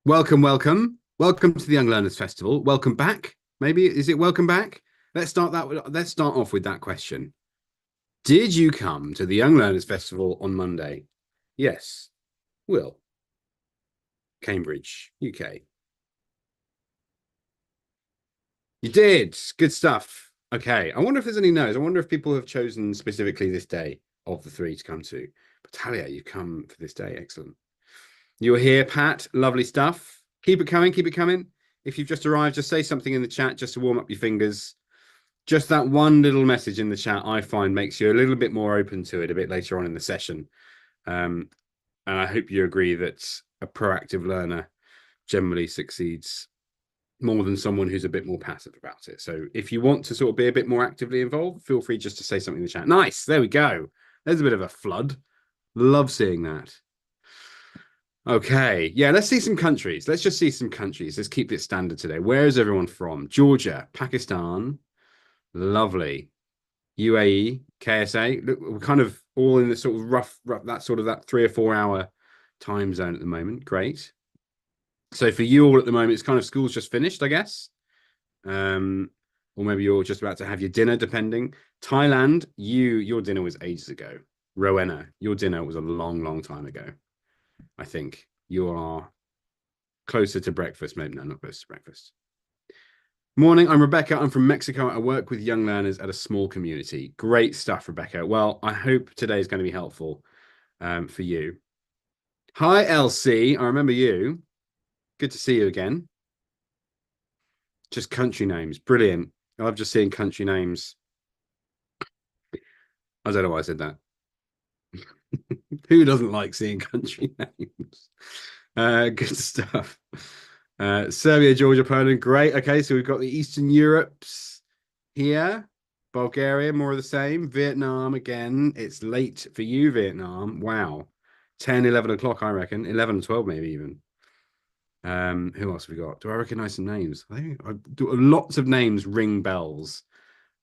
Welcome, welcome. Welcome to the Young Learners Festival. Welcome back. Maybe is it welcome back? Let's start off with that question. Did you come to the Young Learners Festival on Monday? Yes. Will. Cambridge, UK. You did. Good stuff. Okay. I wonder if there's any no's. I wonder if people have chosen specifically this day of the three to come to. But Talia, you come for this day. Excellent. You're here, Pat. Lovely stuff. Keep it coming. Keep it coming. If you've just arrived, just say something in the chat just to warm up your fingers. Just that one little message in the chat, I find, makes you a little bit more open to it a bit later on in the session. And I hope you agree that a proactive learner generally succeeds more than someone who's a bit more passive about it. So if you want to sort of be a bit more actively involved, feel free just to say something in the chat. Nice. There we go. There's a bit of a flood. Love seeing that. Okay. Yeah, let's see some countries. Let's just see some countries. Let's keep it standard today. Where is everyone from? Georgia, Pakistan. Lovely. UAE, KSA. Look, we're kind of all in the sort of rough that 3 or 4 hour time zone at the moment. Great. So for you all at the moment, it's kind of school's just finished, I guess. Or maybe you're just about to have your dinner, depending. Thailand, your dinner was ages ago. Rowena, your dinner was a long, long time ago. I think you are closer to breakfast. Maybe no, not close to breakfast. Morning, I'm Rebecca. I'm from Mexico. I work with young learners at a small community. Great stuff, Rebecca. Well, I hope today is going to be helpful for you. Hi, LC. I remember you. Good to see you again. Just country names. Brilliant. I love just seeing country names. I don't know why I said that. Who doesn't like seeing country names? Good stuff. Serbia, Georgia, Poland. Great. Okay, so we've got the Eastern Europes here. Bulgaria, more of the same. Vietnam again. It's late for you, Vietnam. Wow. 10, 11 o'clock, I reckon. 11, 12 maybe even. Who else have we got? Do I recognize some names? I think lots of names ring bells.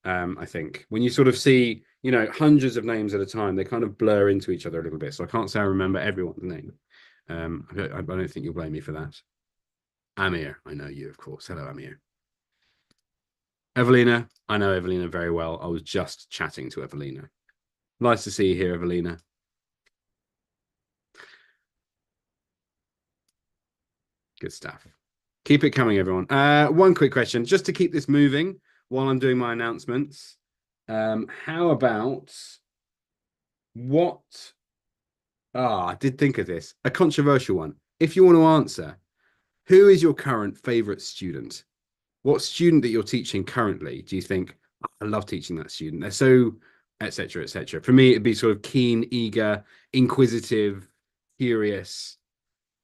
I think when you sort of see, hundreds of names at a time, they kind of blur into each other a little bit. So I can't say I remember everyone's name. I don't think you'll blame me for that. Amir, I know you, of course. Hello, Amir. Evelina, I know Evelina very well. I was just chatting to Evelina. Nice to see you here, Evelina. Good stuff. Keep it coming, everyone. One quick question, just to keep this moving while I'm doing my announcements. How about what? I did think of this. A controversial one. If you want to answer, who is your current favorite student? What student that you're teaching currently do you think, I love teaching that student? They're so, etc., etc. For me, it'd be sort of keen, eager, inquisitive, curious.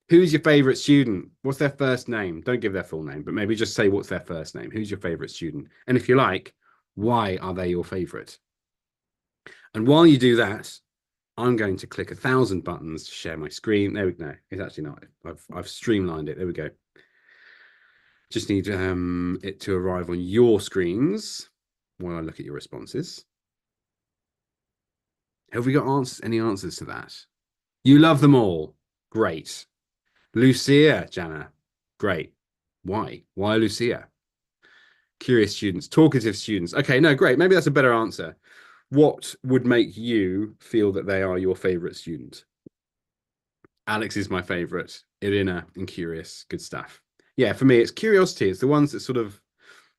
Who's your favorite student? What's their first name? Don't give their full name, but maybe just say what's their first name. Who's your favorite student? And if you like, why are they your favorite? And while you do that, I'm going to click 1,000 buttons to share my screen. There we go. It's actually not. I've streamlined it. There we go. Just need it to arrive on your screens while I look at your responses. Have we got any answers to that? You love them all. Great. Lucia, Jana. Great. Why? Why Lucia? Curious students, talkative students. Okay, no, great. Maybe that's a better answer. What would make you feel that they are your favorite student? Alex is my favorite. Irina and curious. Good stuff. Yeah, for me, it's curiosity. It's the ones that sort of,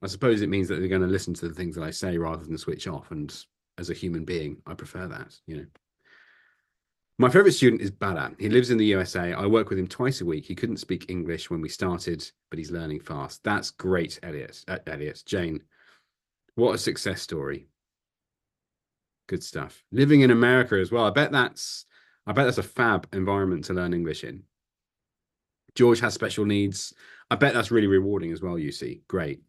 I suppose it means that they're going to listen to the things that I say rather than switch off. And as a human being, I prefer that. My favorite student is Bala. He lives in the USA. I work with him twice a week. He couldn't speak English when we started, but he's learning fast. That's great, Elliot. Jane, what a success story. Good stuff. Living in America as well. I bet that's a fab environment to learn English in. George has special needs. I bet that's really rewarding as well, you see. Great.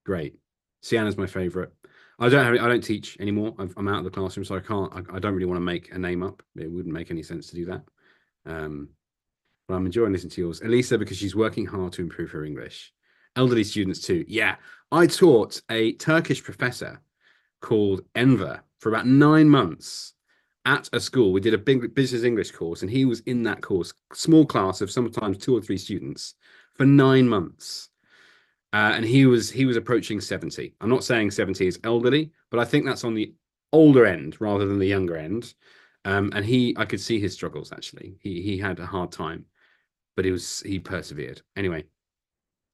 Great. Sienna's my favorite. I don't teach anymore. I'm out of the classroom, so I don't really want to make a name up. It wouldn't make any sense to do that. But I'm enjoying listening to yours. Elisa, because she's working hard to improve her English. Elderly students too. Yeah. I taught a Turkish professor called Enver for about 9 months. at a school. We did a big business English course, and he was in that course, small class of sometimes 2 or 3 students for 9 months. And he was approaching 70. I'm not saying 70 is elderly, but I think that's on the older end rather than the younger end. And I could see his struggles actually. He had a hard time, but he persevered. Anyway,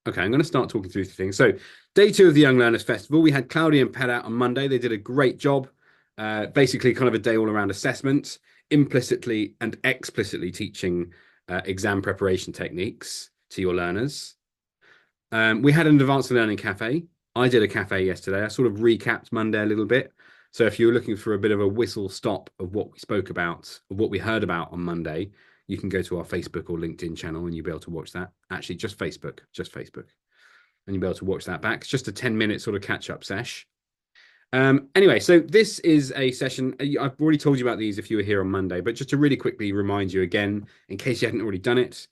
okay, I'm going to start talking through things. So, day 2 of the Young Learners Festival, we had Claudia and Pet out on Monday. They did a great job. Basically, kind of a day all around assessment, implicitly and explicitly teaching exam preparation techniques to your learners. We had an advanced learning cafe. I did a cafe yesterday. I sort of recapped Monday a little bit. So if you're looking for a bit of a whistle stop of what we spoke about, of what we heard about on Monday, you can go to our Facebook or LinkedIn channel and you'll be able to watch that. Actually, just Facebook. And you'll be able to watch that back. It's just a 10-minute sort of catch-up sesh. Anyway, so this is a session. I've already told you about these if you were here on Monday, but just to really quickly remind you again, in case you hadn't already done it,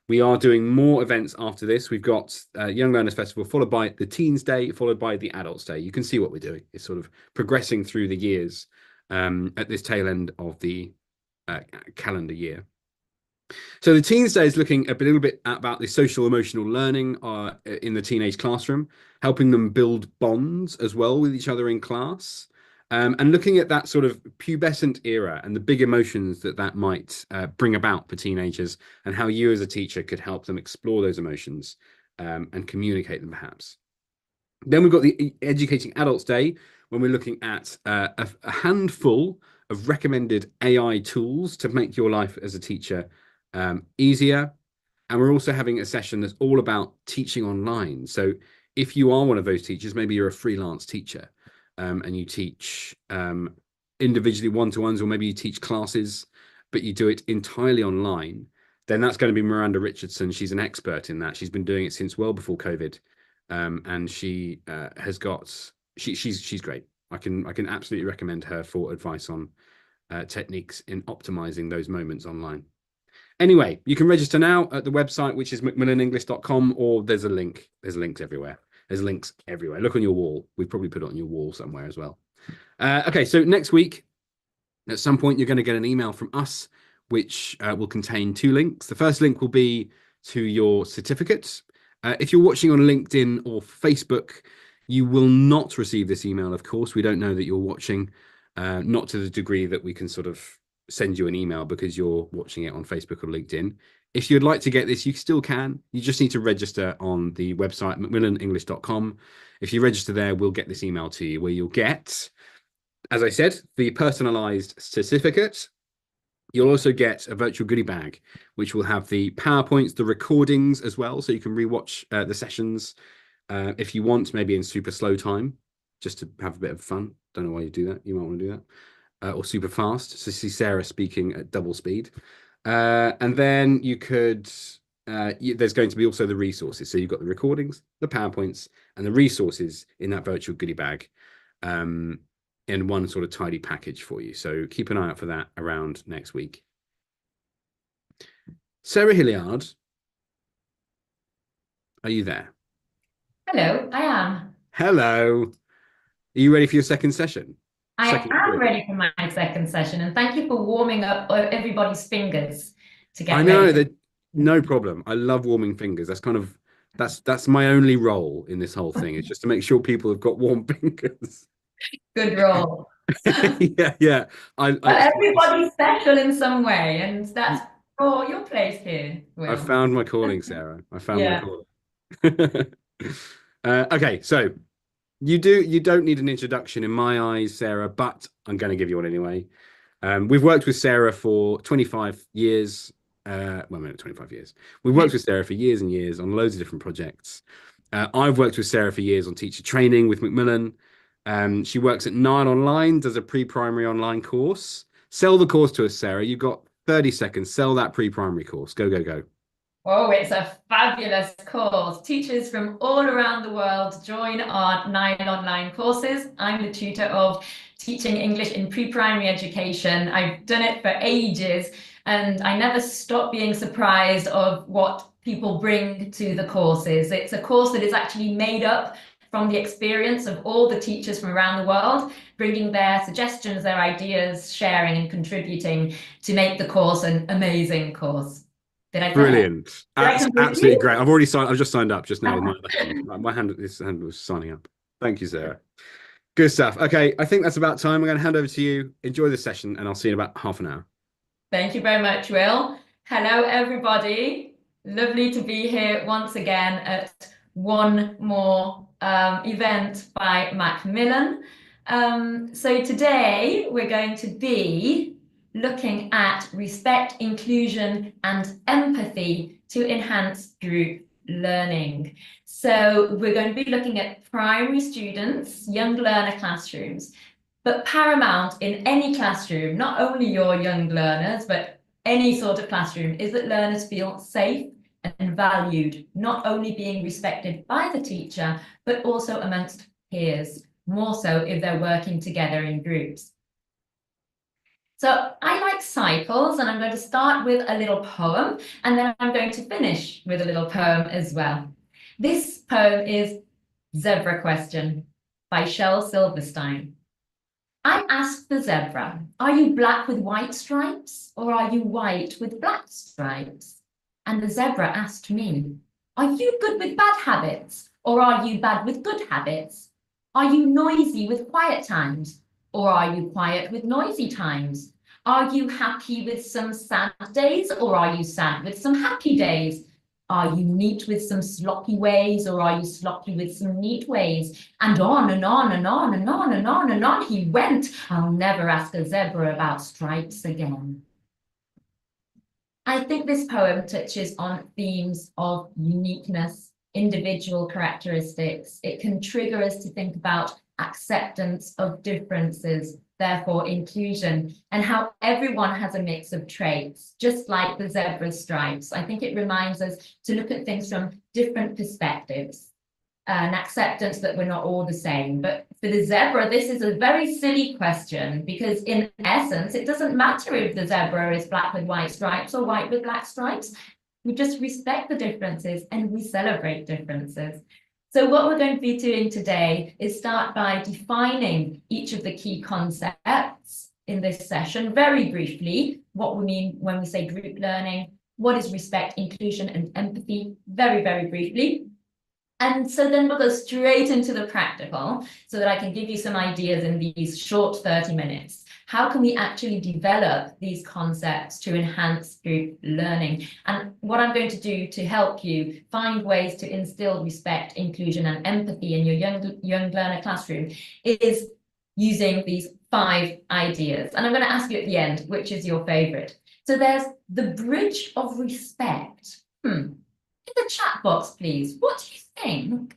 we are doing more events after this. We've got Young Learners Festival, followed by the Teens Day, followed by the Adults Day. You can see what we're doing. It's sort of progressing through the years at this tail end of the calendar year. So the Teens Day is looking a little bit about the social emotional learning in the teenage classroom, helping them build bonds as well with each other in class, and looking at that sort of pubescent era and the big emotions that might bring about for teenagers, and how you as a teacher could help them explore those emotions and communicate them perhaps. Then we've got the Educating Adults Day, when we're looking at a handful of recommended AI tools to make your life as a teacher easier. And we're also having a session that's all about teaching online. So if you are one of those teachers, maybe you're a freelance teacher and you teach individually one-to-ones, or maybe you teach classes, but you do it entirely online, then that's going to be Miranda Richardson. She's an expert in that. She's been doing it since well before COVID. And she has got, she's great. I can absolutely recommend her for advice on techniques in optimizing those moments online. Anyway, you can register now at the website, which is macmillanenglish.com, or there's a link. There's links everywhere. There's links everywhere. Look on your wall. We've probably put it on your wall somewhere as well. Okay, so next week, at some point, you're going to get an email from us, which will contain 2 links. The first link will be to your certificates. If you're watching on LinkedIn or Facebook, you will not receive this email, of course. We don't know that you're watching, not to the degree that we can sort of send you an email because you're watching it on Facebook or LinkedIn. If you'd like to get this, you still can. You just need to register on the website, macmillanenglish.com. If you register there, we'll get this email to you, where you'll get, as I said, the personalized certificate. You'll also get a virtual goodie bag, which will have the PowerPoints, the recordings as well, so you can rewatch the sessions if you want, maybe in super slow time, just to have a bit of fun. Don't know why you do that. You might want to do that. Or super fast, so see Sarah speaking at double speed. And then you could, there's going to be also the resources. So you've got the recordings, the PowerPoints, and the resources in that virtual goodie bag in one sort of tidy package for you. So keep an eye out for that around next week. Sarah Hillyard, are you there? Hello, I am. Hello. Are you ready for your second session? I am ready for my second session, and thank you for warming up everybody's fingers to get I know ready. that, no problem. I love warming fingers. That's my only role in this whole thing. It's just to make sure people have got warm fingers. Good role. Yeah. But everybody's special in some way, and that's your place here, I Will. found my calling, Sarah. I found my Yeah. calling. Okay, so you don't need an introduction in my eyes, Sarah, but I'm going to give you one anyway. We've worked with Sarah for 25 years. Well, maybe 25 years. We've worked with Sarah for years and years on loads of different projects. I've worked with Sarah for years on teacher training with Macmillan. She works at Nine Online, does a pre-primary online course. Sell the course to us, Sarah. You've got 30 seconds. Sell that pre-primary course. Go, go, go. Oh, it's a fabulous course. Teachers from all around the world join our 9 online courses. I'm the tutor of teaching English in pre-primary education. I've done it for ages, and I never stop being surprised of what people bring to the courses. It's a course that is actually made up from the experience of all the teachers from around the world, bringing their suggestions, their ideas, sharing and contributing to make the course an amazing course. Did I say Brilliant. it? Did I Absolutely great. I've already signed. I've just signed up just now with my other hand. This hand was signing up. Thank you, Sarah. Good stuff. Okay, I think that's about time. I'm going to hand over to you. Enjoy the session, and I'll see you in about half an hour. Thank you very much, Will. Hello, everybody. Lovely to be here once again at one more event by Macmillan. So today we're going to be looking at respect, inclusion, and empathy to enhance group learning. So we're going to be looking at primary students, young learner classrooms. But paramount in any classroom, not only your young learners, but any sort of classroom, is that learners feel safe and valued, not only being respected by the teacher, but also amongst peers, more so if they're working together in groups. So I like cycles, and I'm going to start with a little poem, and then I'm going to finish with a little poem as well. This poem is Zebra Question by Shel Silverstein. I asked the zebra, are you black with white stripes, or are you white with black stripes? And the zebra asked me, are you good with bad habits, or are you bad with good habits? Are you noisy with quiet times, or are you quiet with noisy times? Are you happy with some sad days, or are you sad with some happy days? Are you neat with some sloppy ways, or are you sloppy with some neat ways? And on and on and on and on and on and on he went. I'll never ask a zebra about stripes again. I think this poem touches on themes of uniqueness, individual characteristics. It can trigger us to think about acceptance of differences, therefore inclusion, and how everyone has a mix of traits, just like the zebra's stripes. I think it reminds us to look at things from different perspectives, an acceptance that we're not all the same. But for the zebra, this is a very silly question, because in essence, it doesn't matter if the zebra is black with white stripes or white with black stripes. We just respect the differences and we celebrate differences. So what we're going to be doing today is start by defining each of the key concepts in this session very briefly, what we mean when we say group learning, what is respect, inclusion, and empathy, very, very briefly. And so then we'll go straight into the practical so that I can give you some ideas in these short 30 minutes. How can we actually develop these concepts to enhance group learning? And what I'm going to do to help you find ways to instill respect, inclusion, and empathy in your young learner classroom is using these 5 ideas. And I'm going to ask you at the end, which is your favorite? So there's the bridge of respect. In the chat box, please, what do you think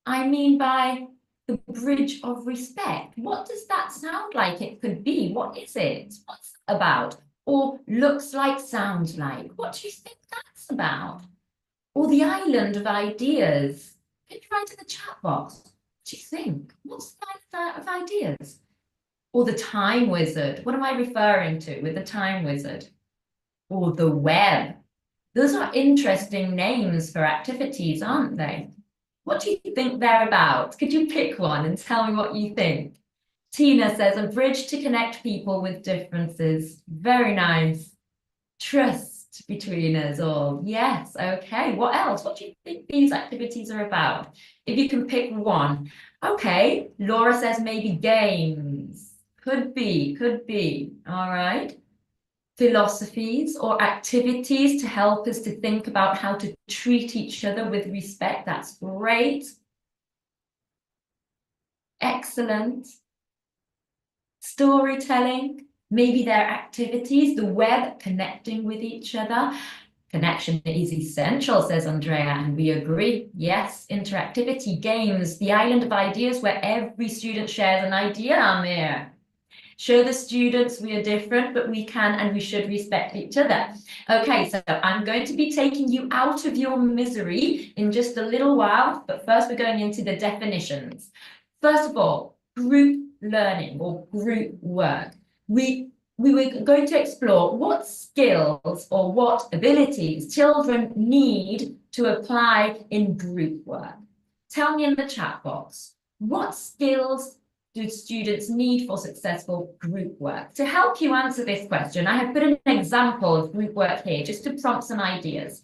I mean by the bridge of respect? What does that sound like it could be? What is it? What's it about? Or looks like, sounds like? What do you think that's about? Or the island of ideas? Can you write in the chat box? What do you think? What's the island of ideas? Or the time wizard? What am I referring to with the time wizard? Or the web? Those are interesting names for activities, aren't they? What do you think they're about? Could you pick one and tell me what you think? Tina says, a bridge to connect people with differences. Very nice. Trust between us all. Yes, okay. What else? What do you think these activities are about? If you can pick one. Okay, Laura says maybe games. Could be, could be. All right. Philosophies or activities to help us to think about how to treat each other with respect. That's great. Excellent. Storytelling, maybe their activities, the web, connecting with each other. Connection is essential, says Andrea, and we agree. Yes, interactivity, games, the island of ideas where every student shares an idea, Amir. Show the students we are different, but we can and we should respect each other. Okay, so I'm going to be taking you out of your misery in just a little while, but first we're going into the definitions. First of all, group learning or group work. We were going to explore what skills or what abilities children need to apply in group work. tell me in the chat box, what skills do students need for successful group work? To help you answer this question, I have put an example of group work here just to prompt some ideas.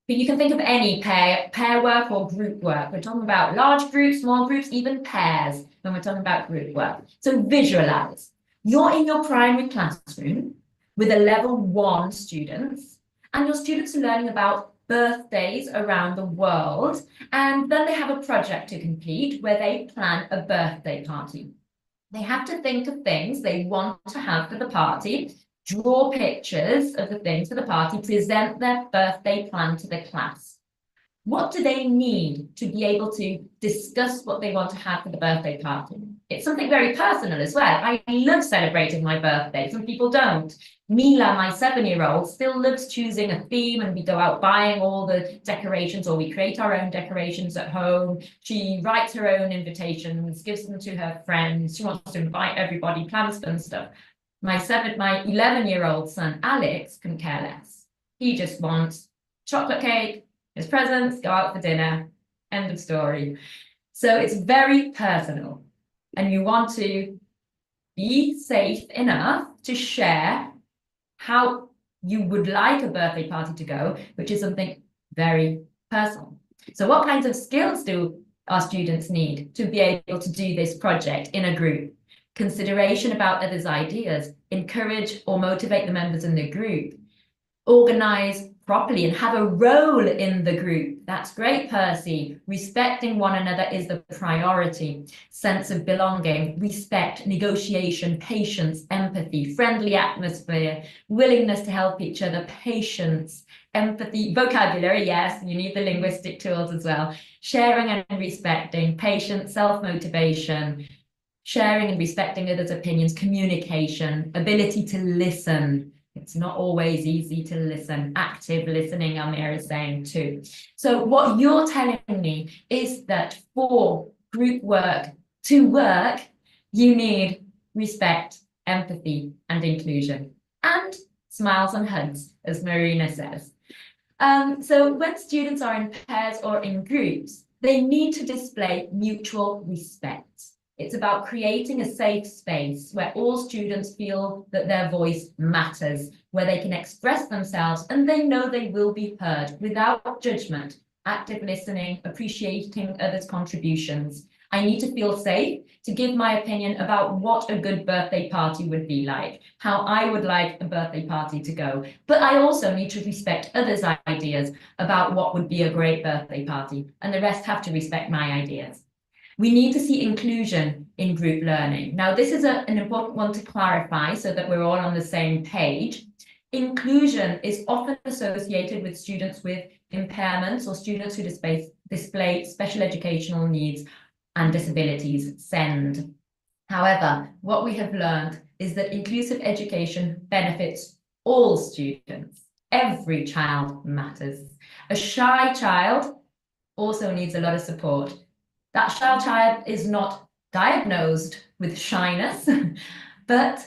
But you can think of any pair work or group work. We're talking about large groups, small groups, even pairs when we're talking about group work. So visualize. You're in your primary classroom with a level 1 students, and your students are learning about birthdays around the world, and then they have a project to complete where they plan a birthday party. They have to think of things they want to have for the party, draw pictures of the things for the party, present their birthday plan to the class. What do they need to be able to discuss what they want to have for the birthday party? It's something very personal as well. I love celebrating my birthday. Some people don't. Mila, my 7-year-old, still loves choosing a theme, and we go out buying all the decorations, or we create our own decorations at home. She writes her own invitations, gives them to her friends. She wants to invite everybody, plans fun stuff. My 11-year-old son, Alex, couldn't care less. He just wants chocolate cake, his presents, go out for dinner, end of story. So it's very personal, and you want to be safe enough to share how you would like a birthday party to go, which is something very personal. So what kinds of skills do our students need to be able to do this project in a group? Consideration about others' ideas, encourage or motivate the members in the group, organize properly and have a role in the group. That's great, Percy. Respecting one another is the priority. Sense of belonging, respect, negotiation, patience, empathy, friendly atmosphere, willingness to help each other, patience, empathy, vocabulary, yes, you need the linguistic tools as well. Sharing and respecting, patience, self-motivation, sharing and respecting others' opinions, communication, ability to listen. It's not always easy to listen. Active listening, Amir is saying too. So what you're telling me is that for group work to work, you need respect, empathy, and inclusion. And smiles and hugs, as Marina says. So when students are in pairs or in groups, they need to display mutual respect. It's about creating a safe space where all students feel that their voice matters, where they can express themselves and they know they will be heard without judgment, active listening, appreciating others' contributions. I need to feel safe to give my opinion about what a good birthday party would be like, how I would like a birthday party to go. But I also need to respect others' ideas about what would be a great birthday party, and the rest have to respect my ideas. We need to see inclusion in group learning. Now, this is an important one to clarify so that we're all on the same page. Inclusion is often associated with students with impairments or students who display special educational needs and disabilities, SEND. However, what we have learned is that inclusive education benefits all students. Every child matters. A shy child also needs a lot of support. That shy child is not diagnosed with shyness, but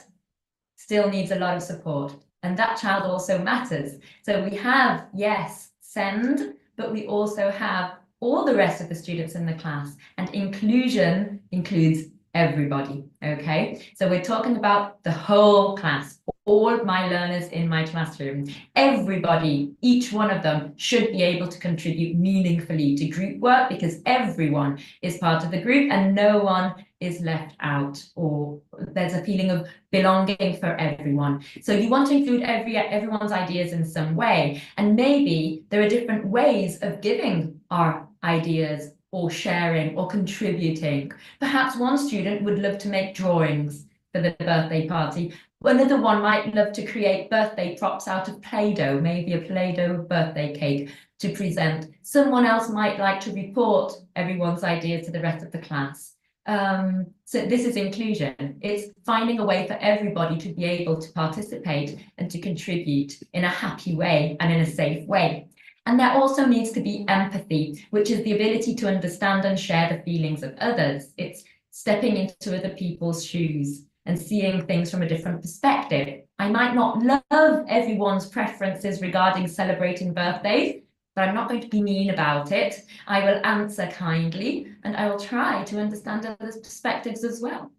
still needs a lot of support. And that child also matters. So we have, yes, SEND, but we also have all the rest of the students in the class. And inclusion includes everybody, okay? So we're talking about the whole class, all my learners in my classroom. Everybody, each one of them should be able to contribute meaningfully to group work because everyone is part of the group and no one is left out, or there's a feeling of belonging for everyone. So you want to include everyone's ideas in some way, and maybe there are different ways of giving our ideas or sharing or contributing. Perhaps one student would love to make drawings for the birthday party. Another one might love to create birthday props out of Play-Doh, maybe a Play-Doh birthday cake to present. Someone else might like to report everyone's ideas to the rest of the class. So this is inclusion. It's finding a way for everybody to be able to participate and to contribute in a happy way and in a safe way. And there also needs to be empathy, which is the ability to understand and share the feelings of others. It's stepping into other people's shoes and seeing things from a different perspective. I might not love everyone's preferences regarding celebrating birthdays, but I'm not going to be mean about it. I will answer kindly, and I will try to understand others' perspectives as well.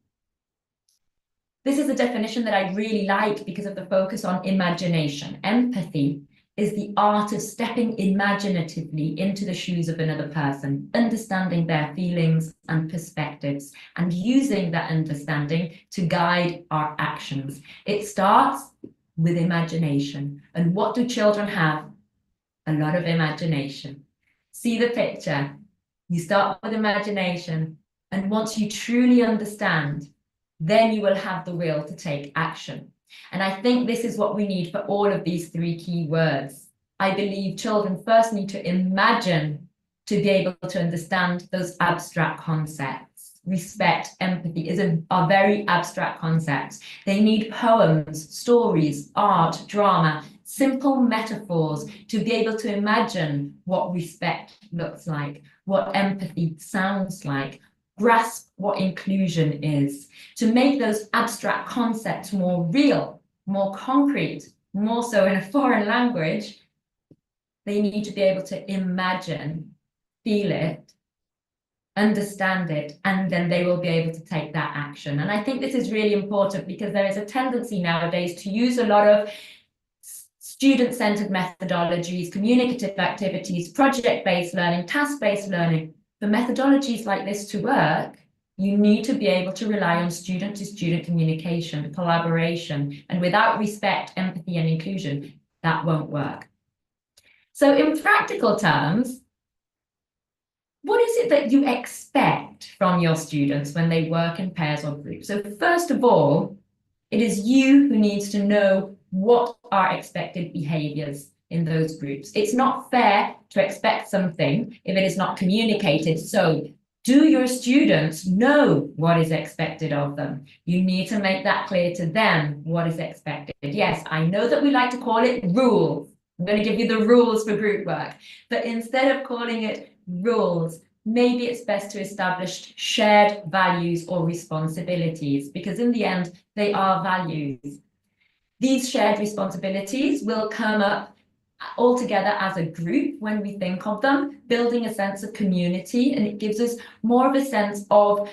This is a definition that I really like because of the focus on imagination. Empathy is the art of stepping imaginatively into the shoes of another person, understanding their feelings and perspectives, and using that understanding to guide our actions. It starts with imagination. And what do children have? A lot of imagination. See the picture. You start with imagination, and once you truly understand, then you will have the will to take action. And I think this is what we need for all of these three key words. I believe children first need to imagine to be able to understand those abstract concepts. Respect, empathy are very abstract concepts. They need poems, stories, art, drama, simple metaphors to be able to imagine what respect looks like, what empathy sounds like, grasp what inclusion is, to make those abstract concepts more real, more concrete, more so in a foreign language. They need to be able to imagine, feel it, understand it, and then they will be able to take that action. And I think this is really important because there is a tendency nowadays to use a lot of student-centered methodologies, communicative activities, project-based learning, task-based learning. For methodologies like this to work, you need to be able to rely on student-to-student communication, collaboration, and without respect, empathy, and inclusion, that won't work. So in practical terms, what is it that you expect from your students when they work in pairs or groups? So first of all, it is you who needs to know what are expected behaviors in those groups. It's not fair to expect something if it is not communicated. So do your students know what is expected of them? You need to make that clear to them what is expected. Yes, I know that we like to call it rules. I'm going to give you the rules for group work, but instead of calling it rules, maybe it's best to establish shared values or responsibilities, because in the end, they are values. These shared responsibilities will come up all together as a group when we think of them, building a sense of community, and it gives us more of a sense of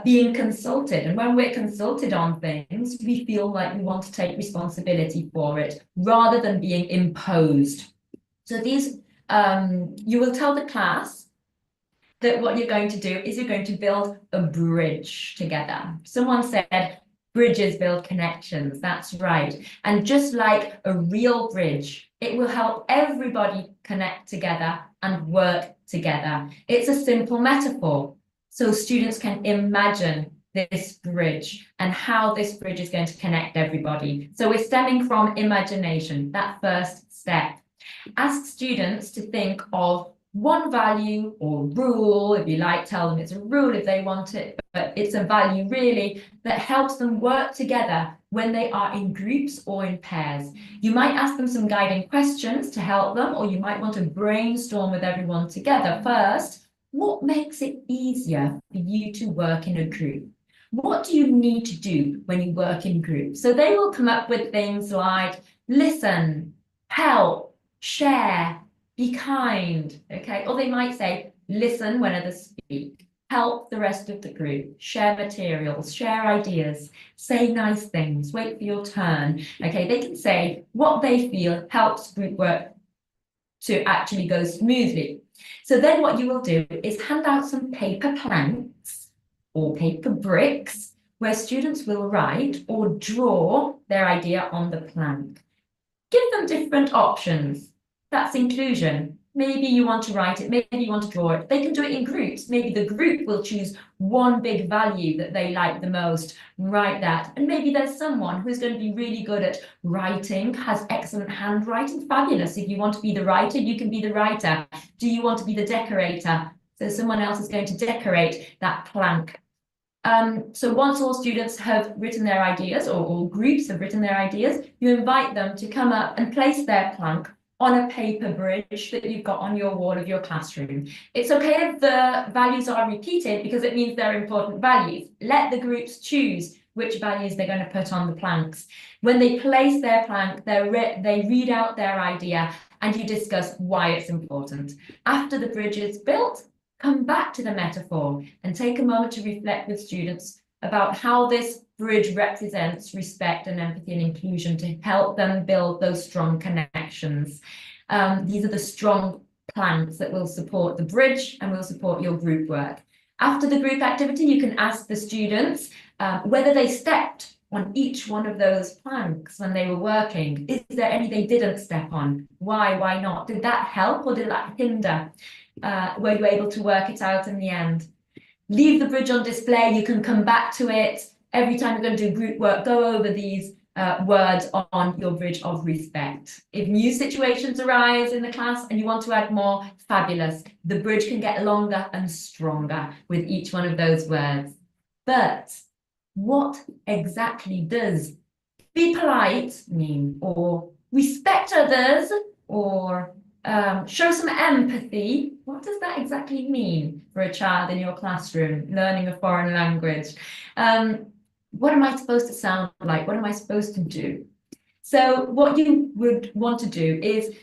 being consulted. And when we're consulted on things, we feel like we want to take responsibility for it rather than being imposed. So these, you will tell the class that what you're going to do is you're going to build a bridge together. Someone said, bridges build connections. That's right. And just like a real bridge, it will help everybody connect together and work together. It's a simple metaphor. So students can imagine this bridge and how this bridge is going to connect everybody. So we're stemming from imagination, that first step. Ask students to think of one value or rule, if you like, tell them it's a rule if they want it, but it's a value really that helps them work together when they are in groups or in pairs. You might ask them some guiding questions to help them, or you might want to brainstorm with everyone together. First, what makes it easier for you to work in a group? What do you need to do when you work in groups? So they will come up with things like listen, help, share, be kind, okay? Or they might say, listen when others speak, help the rest of the group, share materials, share ideas, say nice things, wait for your turn, okay? They can say what they feel helps group work to actually go smoothly. So then what you will do is hand out some paper planks or paper bricks where students will write or draw their idea on the plank. Give them different options. That's inclusion. Maybe you want to write it, maybe you want to draw it. They can do it in groups. Maybe the group will choose one big value that they like the most, write that. And maybe there's someone who's going to be really good at writing, has excellent handwriting, fabulous. If you want to be the writer, you can be the writer. Do you want to be the decorator? So someone else is going to decorate that plank. So once all students have written their ideas, or groups have written their ideas, you invite them to come up and place their plank on a paper bridge that you've got on your wall of your classroom. It's okay if the values are repeated because it means they're important values. Let the groups choose which values they're going to put on the planks. When they place their plank, they read out their idea and you discuss why it's important. After the bridge is built, come back to the metaphor and take a moment to reflect with students about how this bridge represents respect and empathy and inclusion to help them build those strong connections. These are the strong planks that will support the bridge and will support your group work. After the group activity, you can ask the students whether they stepped on each one of those planks when they were working. Is there any they didn't step on? Why not? Did that help or did that hinder? Were you able to work it out in the end? Leave the bridge on display. You can come back to it. Every time you're going to do group work, go over these words on your bridge of respect. If new situations arise in the class and you want to add more, fabulous. The bridge can get longer and stronger with each one of those words. But what exactly does be polite mean, or respect others, or show some empathy? What does that exactly mean for a child in your classroom learning a foreign language? What am I supposed to sound like? What am I supposed to do? So what you would want to do is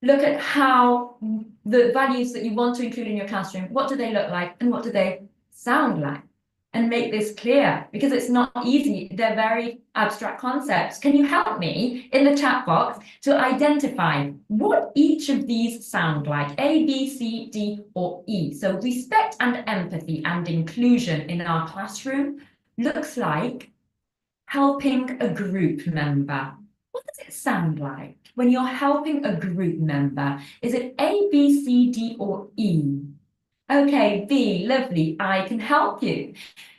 look at how the values that you want to include in your classroom, what do they look like and what do they sound like? And make this clear, because it's not easy. They're very abstract concepts. Can you help me in the chat box to identify what each of these sound like? A, B, C, D, or E. So respect and empathy and inclusion in our classroom looks like helping a group member. What does it sound like when you're helping a group member? Is it A, B, C, D, or E? Okay, B, lovely, I can help you.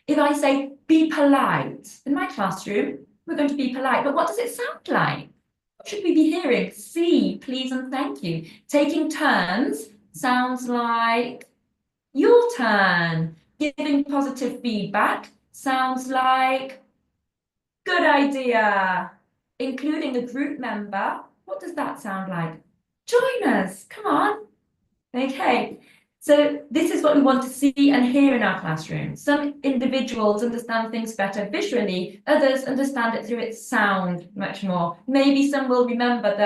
If I say be polite, in my classroom, we're going to be polite, but what does it sound like? What should we be hearing? C, please and thank you. Taking turns sounds like your turn. Giving positive feedback sounds like good idea. Including a group member, what does that sound like? Join us, come on. Okay. So this is what we want to see and hear in our classroom. Some individuals understand things better visually, others understand it through its sound much more. Maybe some will remember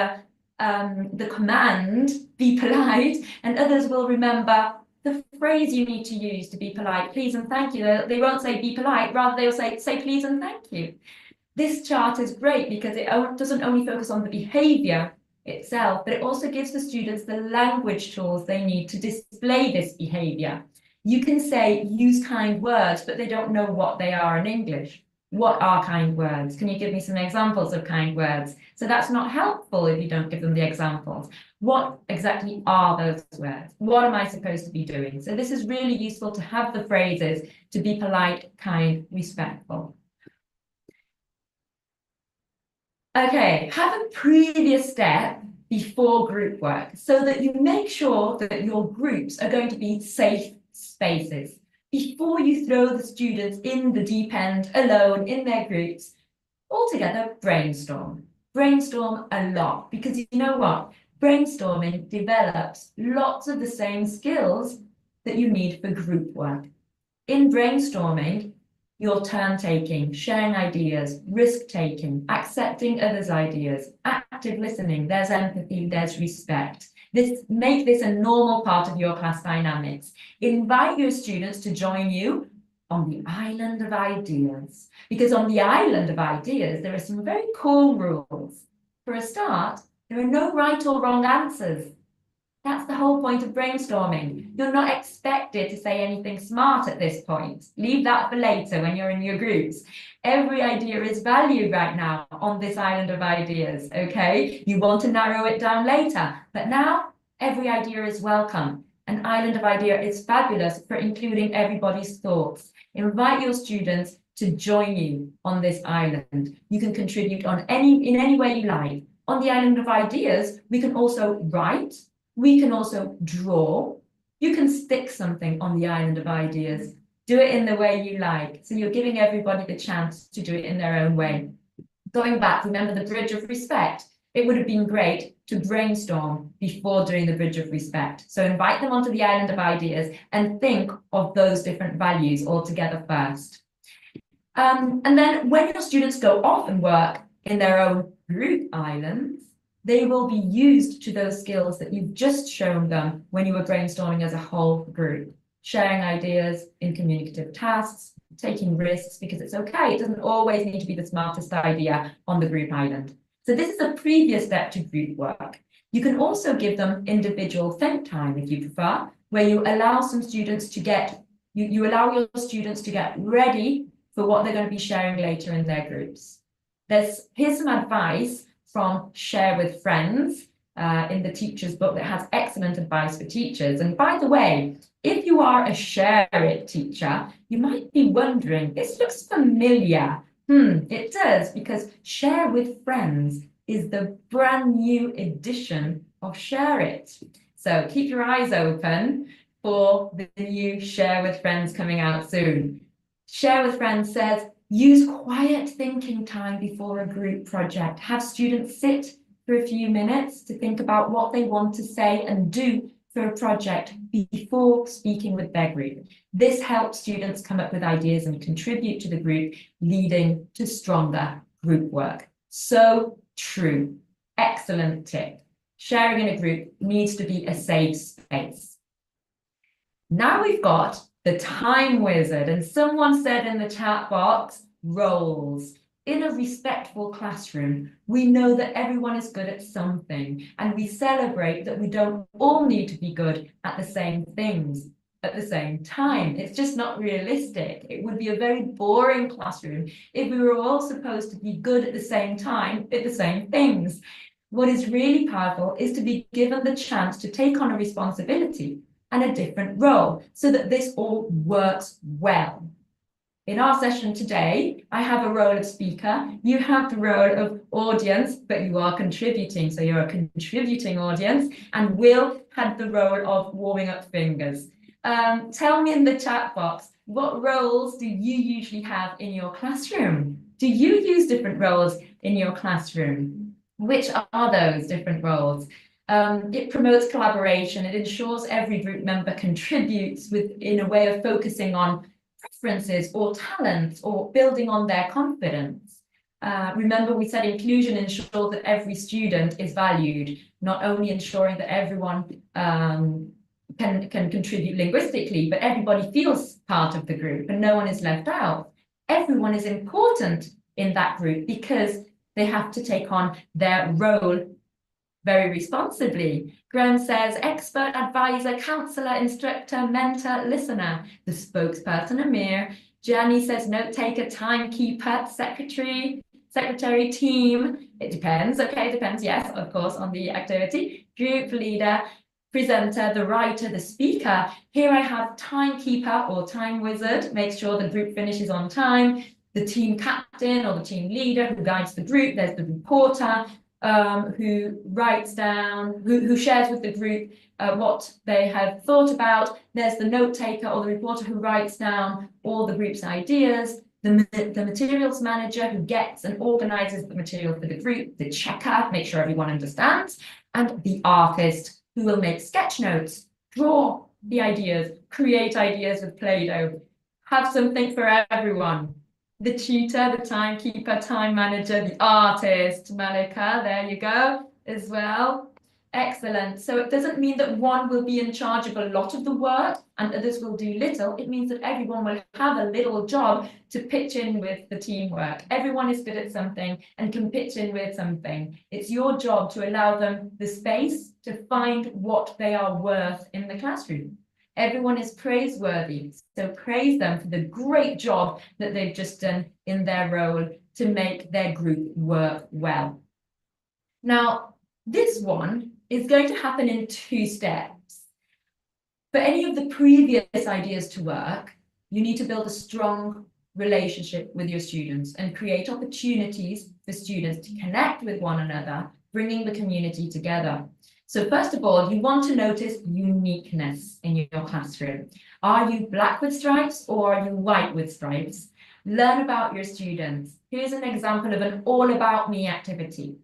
the command, be polite, and others will remember the phrase you need to use to be polite, please and thank you. They won't say be polite, rather they'll say please and thank you. This chart is great because it doesn't only focus on the behavior itself, but it also gives the students the language tools they need to display this behavior. You can say use kind words, but they don't know what they are in English. What are kind words? Can you give me some examples of kind words? So that's not helpful if you don't give them the examples. What exactly are those words? What am I supposed to be doing? So this is really useful to have the phrases to be polite, kind, respectful. Okay, have a previous step before group work so that you make sure that your groups are going to be safe spaces. Before you throw the students in the deep end alone in their groups, all together brainstorm. Brainstorm a lot, because you know what? Brainstorming develops lots of the same skills that you need for group work. In brainstorming, your turn-taking, sharing ideas, risk-taking, accepting others' ideas, active listening, there's empathy, there's respect. Make this a normal part of your class dynamics. Invite your students to join you on the island of ideas, because on the island of ideas, there are some very cool rules. For a start, there are no right or wrong answers. That's the whole point of brainstorming. You're not expected to say anything smart at this point. Leave that for later when you're in your groups. Every idea is valued right now on this island of ideas, okay? You want to narrow it down later, but now every idea is welcome. An island of idea is fabulous for including everybody's thoughts. Invite your students to join you on this island. You can contribute in any way you like. On the island of ideas, we can also write. We can also draw. You can stick something on the island of ideas. Do it in the way you like. So you're giving everybody the chance to do it in their own way. Going back, remember the bridge of respect. It would have been great to brainstorm before doing the bridge of respect. So invite them onto the island of ideas and think of those different values all together first. And then when your students go off and work in their own group islands, they will be used to those skills that you've just shown them when you were brainstorming as a whole group, sharing ideas in communicative tasks, taking risks, because it's okay. It doesn't always need to be the smartest idea on the group island. So this is a previous step to group work. You can also give them individual think time if you prefer, where you allow some students to get, you allow your students to get ready for what they're going to be sharing later in their groups. Here's some advice from Share with Friends in the teacher's book that has excellent advice for teachers. And by the way, if you are a Share It teacher, you might be wondering, this looks familiar. It does, because Share with Friends is the brand new edition of Share It. So keep your eyes open for the new Share with Friends coming out soon. Share with Friends says, use quiet thinking time before a group project. Have students sit for a few minutes to think about what they want to say and do for a project before speaking with their group. This helps students come up with ideas and contribute to the group, leading to stronger group work. So true. Excellent tip. Sharing in a group needs to be a safe space. Now we've got the time wizard, and someone said in the chat box, roles. In a respectful classroom, we know that everyone is good at something, and we celebrate that we don't all need to be good at the same things at the same time. It's just not realistic. It would be a very boring classroom if we were all supposed to be good at the same time at the same things. What is really powerful is to be given the chance to take on a responsibility and a different role so that this all works well. In our session today, I have a role of speaker, you have the role of audience, but you are contributing, so you're a contributing audience, and Will had the role of warming up fingers. Tell me in the chat box, what roles do you usually have in your classroom? Do you use different roles in your classroom? Which are those different roles? It promotes collaboration. It ensures every group member contributes in a way of focusing on preferences or talents or building on their confidence. Remember, we said inclusion ensures that every student is valued, not only ensuring that everyone can contribute linguistically, but everybody feels part of the group and no one is left out. Everyone is important in that group because they have to take on their role very responsibly. Graham says, expert, advisor, counsellor, instructor, mentor, listener. The spokesperson, Amir. Jenny says, note taker, timekeeper, secretary, team. It depends. Okay, it depends, yes, of course, on the activity. Group leader, presenter, the writer, the speaker. Here I have timekeeper or time wizard, makes sure the group finishes on time. The team captain or the team leader who guides the group. There's the reporter, who writes down, who shares with the group what they have thought about. There's the note taker or the reporter who writes down all the group's ideas. The materials manager who gets and organizes the material for the group. The checker, make sure everyone understands. And the artist who will make sketch notes, draw the ideas, create ideas with Play-Doh. Have something for everyone. The tutor, the timekeeper, time manager, the artist, Malika, there you go, as well. Excellent. So it doesn't mean that one will be in charge of a lot of the work and others will do little. It means that everyone will have a little job to pitch in with the teamwork. Everyone is good at something and can pitch in with something. It's your job to allow them the space to find what they are worth in the classroom. Everyone is praiseworthy, so praise them for the great job that they've just done in their role to make their group work well. Now, this one is going to happen in 2 steps. For any of the previous ideas to work, you need to build a strong relationship with your students and create opportunities for students to connect with one another, bringing the community together. So first of all, you want to notice uniqueness in your classroom. Are you black with stripes or are you white with stripes? Learn about your students. Here's an example of an all about me activity.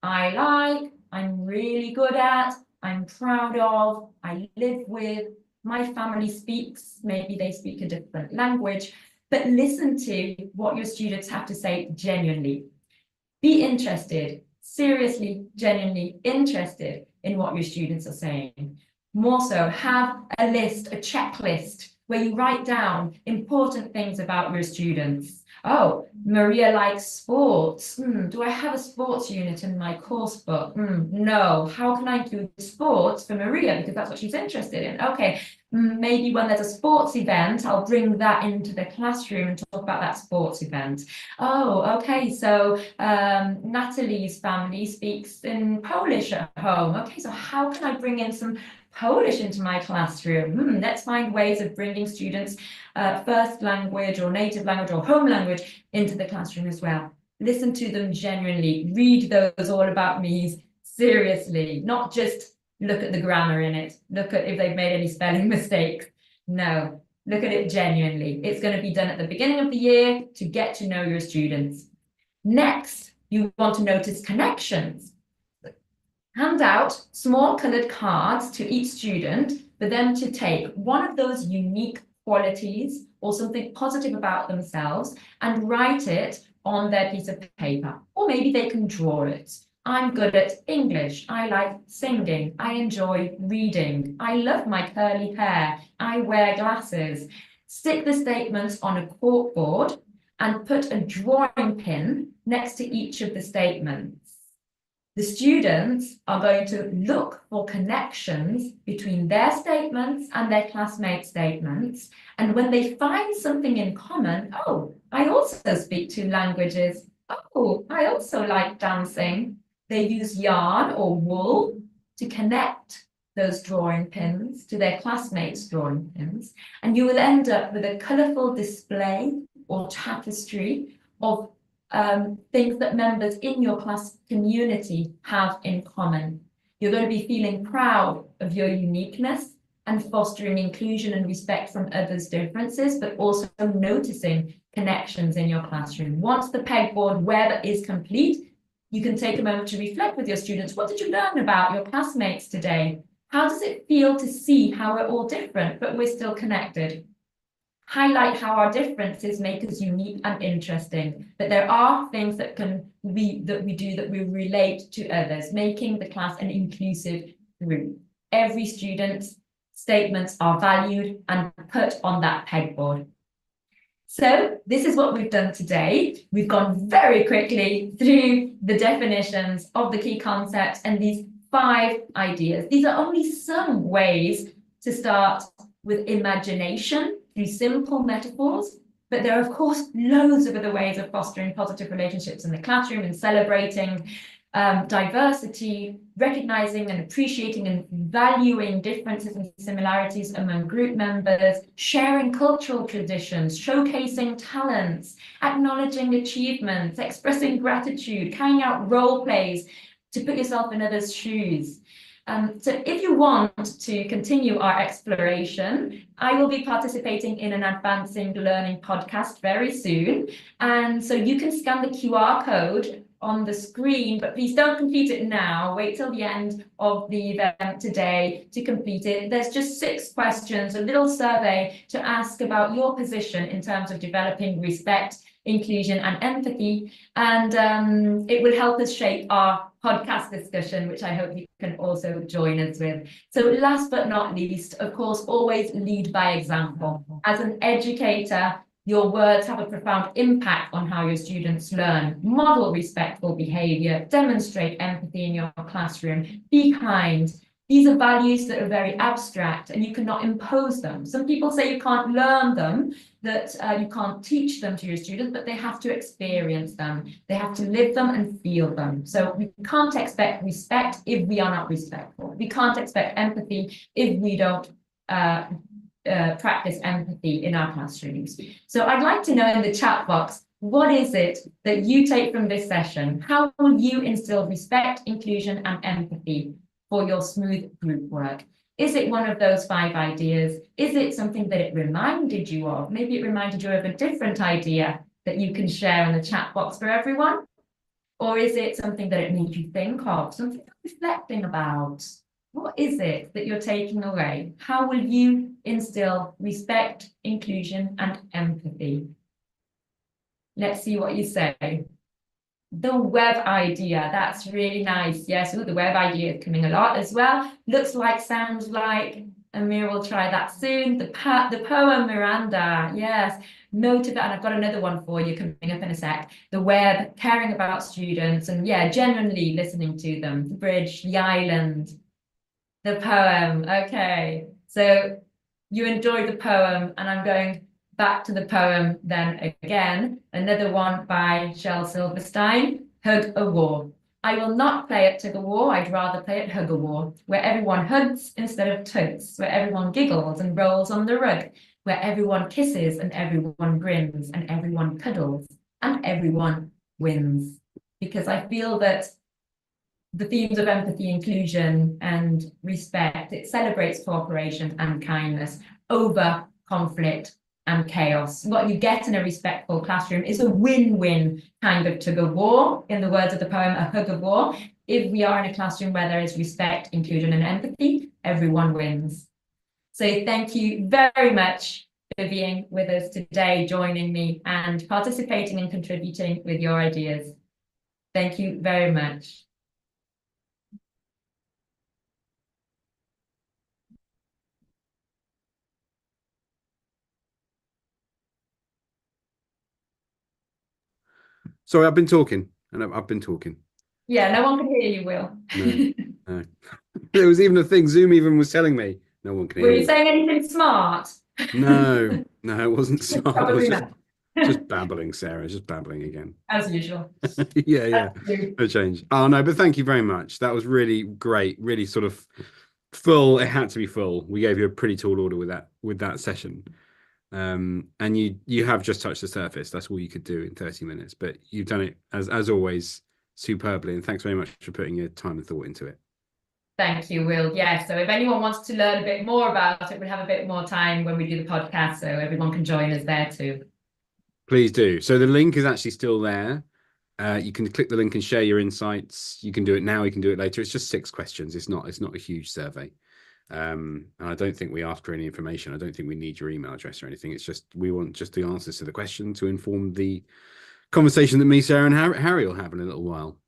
I like, I'm really good at, I'm proud of, I live with, my family speaks, maybe they speak a different language, but listen to what your students have to say genuinely. Be interested. seriously, genuinely interested in what your students are saying. More so, have a list, a checklist, where you write down important things about your students. Oh, Maria likes sports. Do I have a sports unit in my course book? No. How can I include sports for Maria? Because that's what she's interested in. Okay, maybe when there's a sports event, I'll bring that into the classroom and talk about that sports event. Oh, okay, so Natalie's family speaks in Polish at home. Okay, so how can I bring in some Polish into my classroom? Let's find ways of bringing students' first language or native language or home language into the classroom as well. Listen to them genuinely. Read those all about me's seriously, not just look at the grammar in it. Look at if they've made any spelling mistakes. No, look at it genuinely. It's going to be done at the beginning of the year to get to know your students. Next, you want to notice connections. Hand out small coloured cards to each student for them to take one of those unique qualities or something positive about themselves and write it on their piece of paper. Or maybe they can draw it. I'm good at English. I like singing. I enjoy reading. I love my curly hair. I wear glasses. Stick the statements on a corkboard and put a drawing pin next to each of the statements. The students are going to look for connections between their statements and their classmates' statements. And when they find something in common, oh, I also speak two languages. Oh, I also like dancing. They use yarn or wool to connect those drawing pins to their classmates' drawing pins. And you will end up with a colourful display or tapestry of things that members in your class community have in common. You're going to be feeling proud of your uniqueness and fostering inclusion and respect from others' differences, but also noticing connections in your classroom. Once the pegboard web is complete, you can take a moment to reflect with your students. What did you learn about your classmates today? How does it feel to see how we're all different, but we're still connected? Highlight how our differences make us unique and interesting, but there are things that we do that we relate to others, making the class an inclusive group. Every student's statements are valued and put on that pegboard. So this is what we've done today. We've gone very quickly through the definitions of the key concepts and these 5 ideas. These are only some ways to start with imagination through simple metaphors, but there are, of course, loads of other ways of fostering positive relationships in the classroom and celebrating diversity, recognizing and appreciating and valuing differences and similarities among group members, sharing cultural traditions, showcasing talents, acknowledging achievements, expressing gratitude, carrying out role plays to put yourself in others' shoes. So if you want to continue our exploration, I will be participating in an Advancing Learning podcast very soon. And so you can scan the QR code on the screen, but please don't complete it now. Wait till the end of the event today to complete it. There's just 6 questions, a little survey to ask about your position in terms of developing respect, inclusion and empathy. And it will help us shape our podcast discussion, which I hope you can also join us with. So last but not least, of course, always lead by example. As an educator, your words have a profound impact on how your students learn. Model respectful behavior, demonstrate empathy in your classroom, be kind. These are values that are very abstract and you cannot impose them. Some people say you can't learn them, that you can't teach them to your students, but they have to experience them. They have to live them and feel them. So we can't expect respect if we are not respectful. We can't expect empathy if we don't practice empathy in our classrooms. So I'd like to know in the chat box, what is it that you take from this session? How will you instill respect, inclusion, and empathy for your smooth group work? Is it one of those 5 ideas? Is it something that it reminded you of? Maybe it reminded you of a different idea that you can share in the chat box for everyone? Or is it something that it made you think of, something you're reflecting about? What is it that you're taking away? How will you instill respect, inclusion, and empathy? Let's see what you say. The web idea, that's really nice. Yes, ooh, the web idea is coming a lot as well. Looks like, sounds like. Amir will try that soon. The poem Miranda, yes. Note of that, and I've got another one for you coming up in a sec. The web, caring about students, and yeah, genuinely listening to them. The bridge, the island, the poem. Okay, so you enjoyed the poem, and I'm going back to the poem then again. Another one by Shel Silverstein, Hug a War. I will not play at tug of war, I'd rather play at hug a war, where everyone hugs instead of tugs, where everyone giggles and rolls on the rug, where everyone kisses and everyone grins and everyone cuddles and everyone wins. Because I feel that the themes of empathy, inclusion, and respect, it celebrates cooperation and kindness over conflict and chaos. What you get in a respectful classroom is a win-win kind of tug of war, in the words of the poem, a hug of war. If we are in a classroom where there is respect, inclusion, and empathy, everyone wins. So thank you very much for being with us today, joining me and participating and contributing with your ideas. Thank you very much. Sorry, I've been talking, and I've been talking. Yeah, no one can hear you, Will. No, no. There was even a thing Zoom even was telling me. No one can Were hear you you. saying anything smart? No, no, it wasn't smart. It was Probably not. just babbling, Sarah, just babbling again. As usual. Yeah, yeah. No change. Oh no, but thank you very much. That was really great, really sort of full. It had to be full. We gave you a pretty tall order with that session. And you have just touched the surface. That's all you could do in 30 minutes, but you've done it as always superbly. And thanks very much for putting your time and thought into it. Thank you, Will. Yeah, so if anyone wants to learn a bit more about it, we'll have a bit more time when we do the podcast, so everyone can join us there too. Please do. So the link is actually still there. You can click the link and share your insights. You can do it now. You can do it later. It's just 6 questions. It's not a huge survey. And I don't think we ask for any information. I don't think we need your email address or anything. It's just we want just the answers to the question to inform the conversation that me, Sarah, and Harry will have in a little while.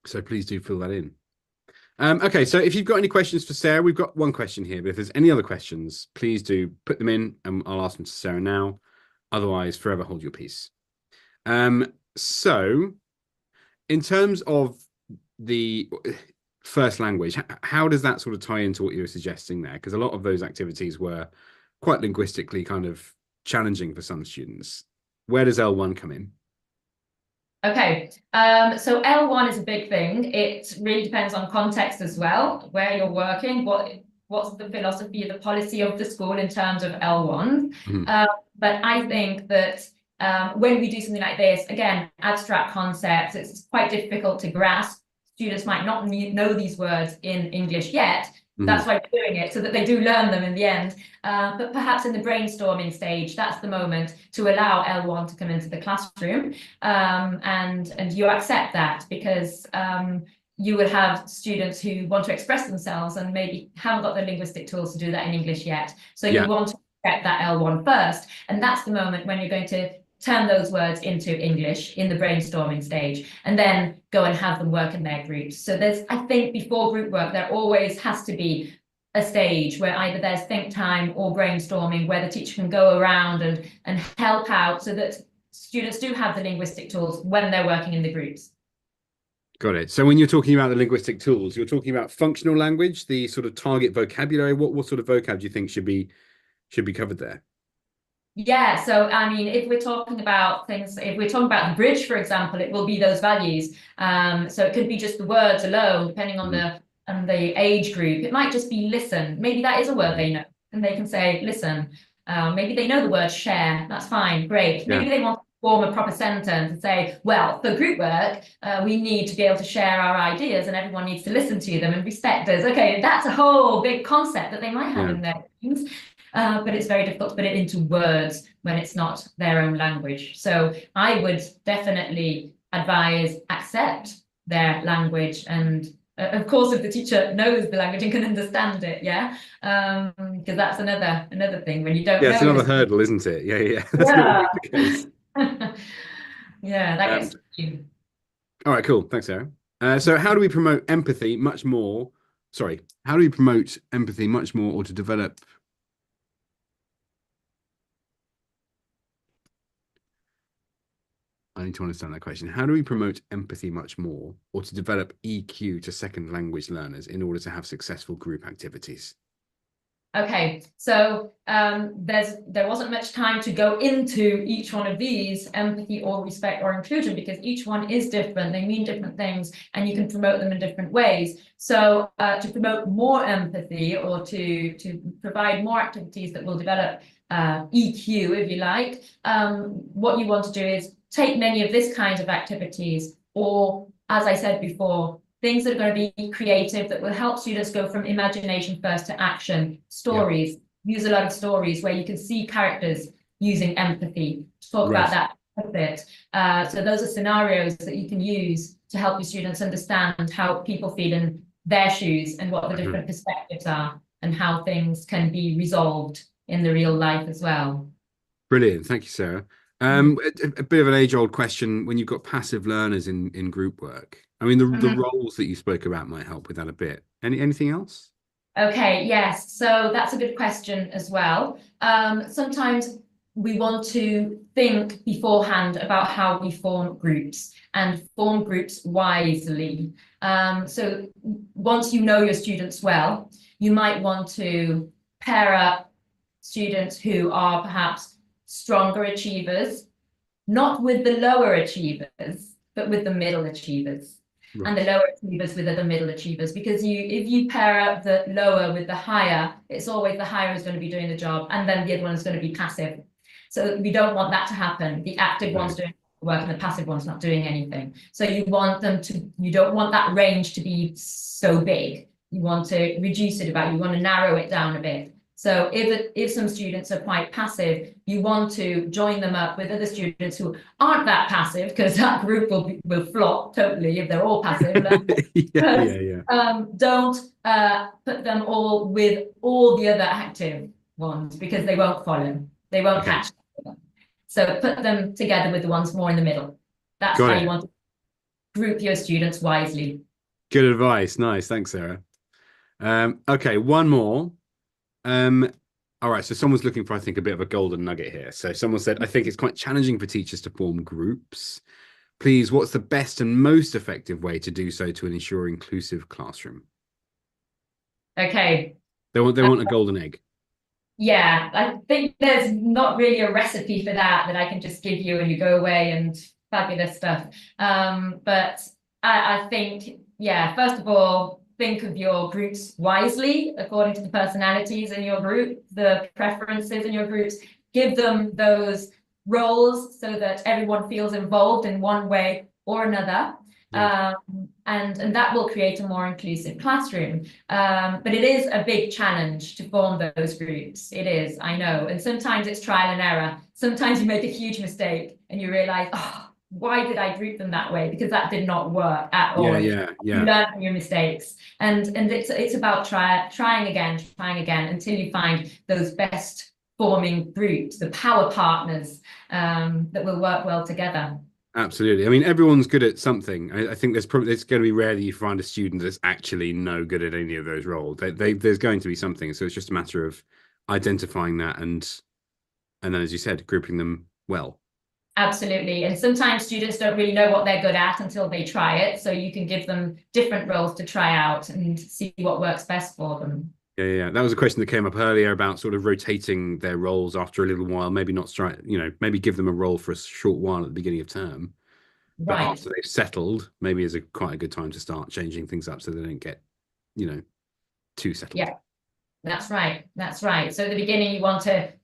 So please do fill that in. Okay, so if you've got any questions for Sarah, we've got one question here, but if there's any other questions, please do put them in and I'll ask them to Sarah now. Otherwise, forever hold your peace. So in terms of the first language, how does that sort of tie into what you were suggesting there? Because a lot of those activities were quite linguistically kind of challenging for some students. Where does L1 come in? Okay, so L1 is a big thing. It really depends on context as well, where you're working, what's the philosophy, the policy of the school in terms of L1. But I think that when we do something like this, again, abstract concepts, it's quite difficult to grasp. Students might not know these words in English yet. That's why we're doing it, so that they do learn them in the end. But perhaps in the brainstorming stage, that's the moment to allow L1 to come into the classroom. And you accept that because you will have students who want to express themselves and maybe haven't got the linguistic tools to do that in English yet. So you want to get that L1 first. And that's the moment when you're going to turn those words into English in the brainstorming stage, and then go and have them work in their groups. So I think before group work, there always has to be a stage where either there's think time or brainstorming, where the teacher can go around and help out so that students do have the linguistic tools when they're working in the groups. Got it. So when you're talking about the linguistic tools, you're talking about functional language, the sort of target vocabulary. What sort of vocab do you think should be covered there? Yeah, so I mean, if we're talking about things, if we're talking about the bridge, for example, it will be those values. So it could be just the words alone, depending on the age group. It might just be listen. Maybe that is a word they know, and they can say listen. Maybe they know the word share. That's fine, great. Maybe they want to form a proper sentence and say, well, for group work, we need to be able to share our ideas, and everyone needs to listen to them and respect us. Okay, that's a whole big concept that they might have in their teams. But it's very difficult to put it into words when it's not their own language. So I would definitely advise accept their language. And of course, if the teacher knows the language and can understand it, because that's another thing when you don't know. Yeah, it's another hurdle, isn't it? Yeah. That's not the case. Yeah, that gets you. All right, cool. Thanks, Sarah. So how do we promote empathy much more? Sorry, how do we promote empathy much more or to develop? I need to understand that question. How do we promote empathy much more or to develop EQ to second language learners in order to have successful group activities? Okay, so there wasn't much time to go into each one of these, empathy or respect or inclusion, because each one is different. They mean different things, and you can promote them in different ways. So to promote more empathy or to provide more activities that will develop EQ, if you like, what you want to do is take many of this kinds of activities, or as I said before, things that are going to be creative that will help students go from imagination first to action. Yeah. Stories, use a lot of stories where you can see characters using empathy. Talk about Right. that a bit. So those are scenarios that you can use to help your students understand how people feel in their shoes and what the Mhm. different perspectives are and how things can be resolved in the real life as well. Brilliant. Thank you, Sarah. A bit of an age-old question when you've got passive learners in group work. I mean, the Mhm. roles that you spoke about might help with that a bit. Anything else? Okay, yes. So that's a good question as well. Sometimes we want to think beforehand about how we form groups and form groups wisely. So once you know your students well, you might want to pair up students who are perhaps stronger achievers, not with the lower achievers, but with the middle achievers. And the Right. lower achievers with the middle achievers, because if you pair up the lower with the higher, it's always the higher is going to be doing the job, and then the other one is going to be passive. So we don't want that to happen. The active one's Right. doing the work and the passive one's not doing anything. So you don't want that range to be so big. You want to reduce it about, you want to narrow it down a bit. So if some students are quite passive, you want to join them up with other students who aren't that passive, because that group will flop totally if they're all passive. Yeah, But yeah, yeah. don't put them all with all the other active ones, because they won't follow. They won't Okay. catch them. So put them together with the ones more in the middle. That's Got how you it. want to group your students wisely. Good advice. Nice. Thanks, Sarah. Okay, one more. Um, all right, so someone's looking for, I think, a bit of a golden nugget here. So someone said, I think it's quite challenging for teachers to form groups. Please, what's the best and most effective way to do so to ensure inclusive classroom? Okay. They want a golden egg. Yeah, I think there's not really a recipe for that I can just give you and you go away and fabulous stuff. But I think, yeah, first of all, think of your groups wisely according to the personalities in your group, the preferences in your groups. Give them those roles so that everyone feels involved in one way or another. Yeah. And that will create a more inclusive classroom. But it is a big challenge to form those groups. It is, I know. And sometimes it's trial and error. Sometimes you make a huge mistake and you realize, oh, why did I group them that way? Because that did not work at Yeah, all. yeah, You yeah. learn from your mistakes. And it's about trying again until you find those best forming groups, the power partners that will work well together. Absolutely. I mean, everyone's good at something. I think it's going to be rare that you find a student that's actually no good at any of those roles. There's going to be something. So it's just a matter of identifying that and then, as you said, grouping them well. Absolutely. And sometimes students don't really know what they're good at until they try it. So you can give them different roles to try out and see what works best for them. Yeah, yeah. That was a question that came up earlier about sort of rotating their roles after a little while. Maybe not start, maybe give them a role for a short while at the beginning of term, but Right. after they've settled, maybe is a quite a good time to start changing things up so they don't get, you know, too settled. Yeah, that's right. That's right. So at the beginning,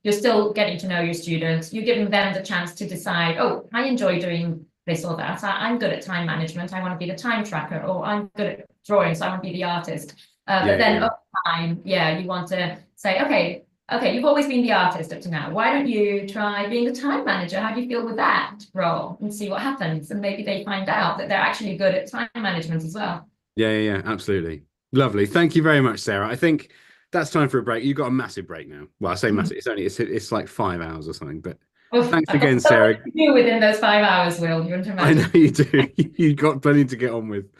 you're still getting to know your students. You're giving them the chance to decide, oh, I enjoy doing this or that. I'm good at time management. I want to be the time tracker, or I'm good at drawing, so I want to be the artist. But Yeah, then yeah. over time, yeah, you want to say, okay, you've always been the artist up to now. Why don't you try being the time manager? How do you feel with that role? And see what happens. And maybe they find out that they're actually good at time management as well. Yeah, yeah, yeah, absolutely. Lovely. Thank you very much, Sarah. I think that's time for a break. You've got a massive break now. Well, I say massive. It's like 5 hours or something, but Thanks I've got again, so much Sarah. to do within those 5 hours, Will. You wouldn't I know imagine. you do. You've got plenty to get on with.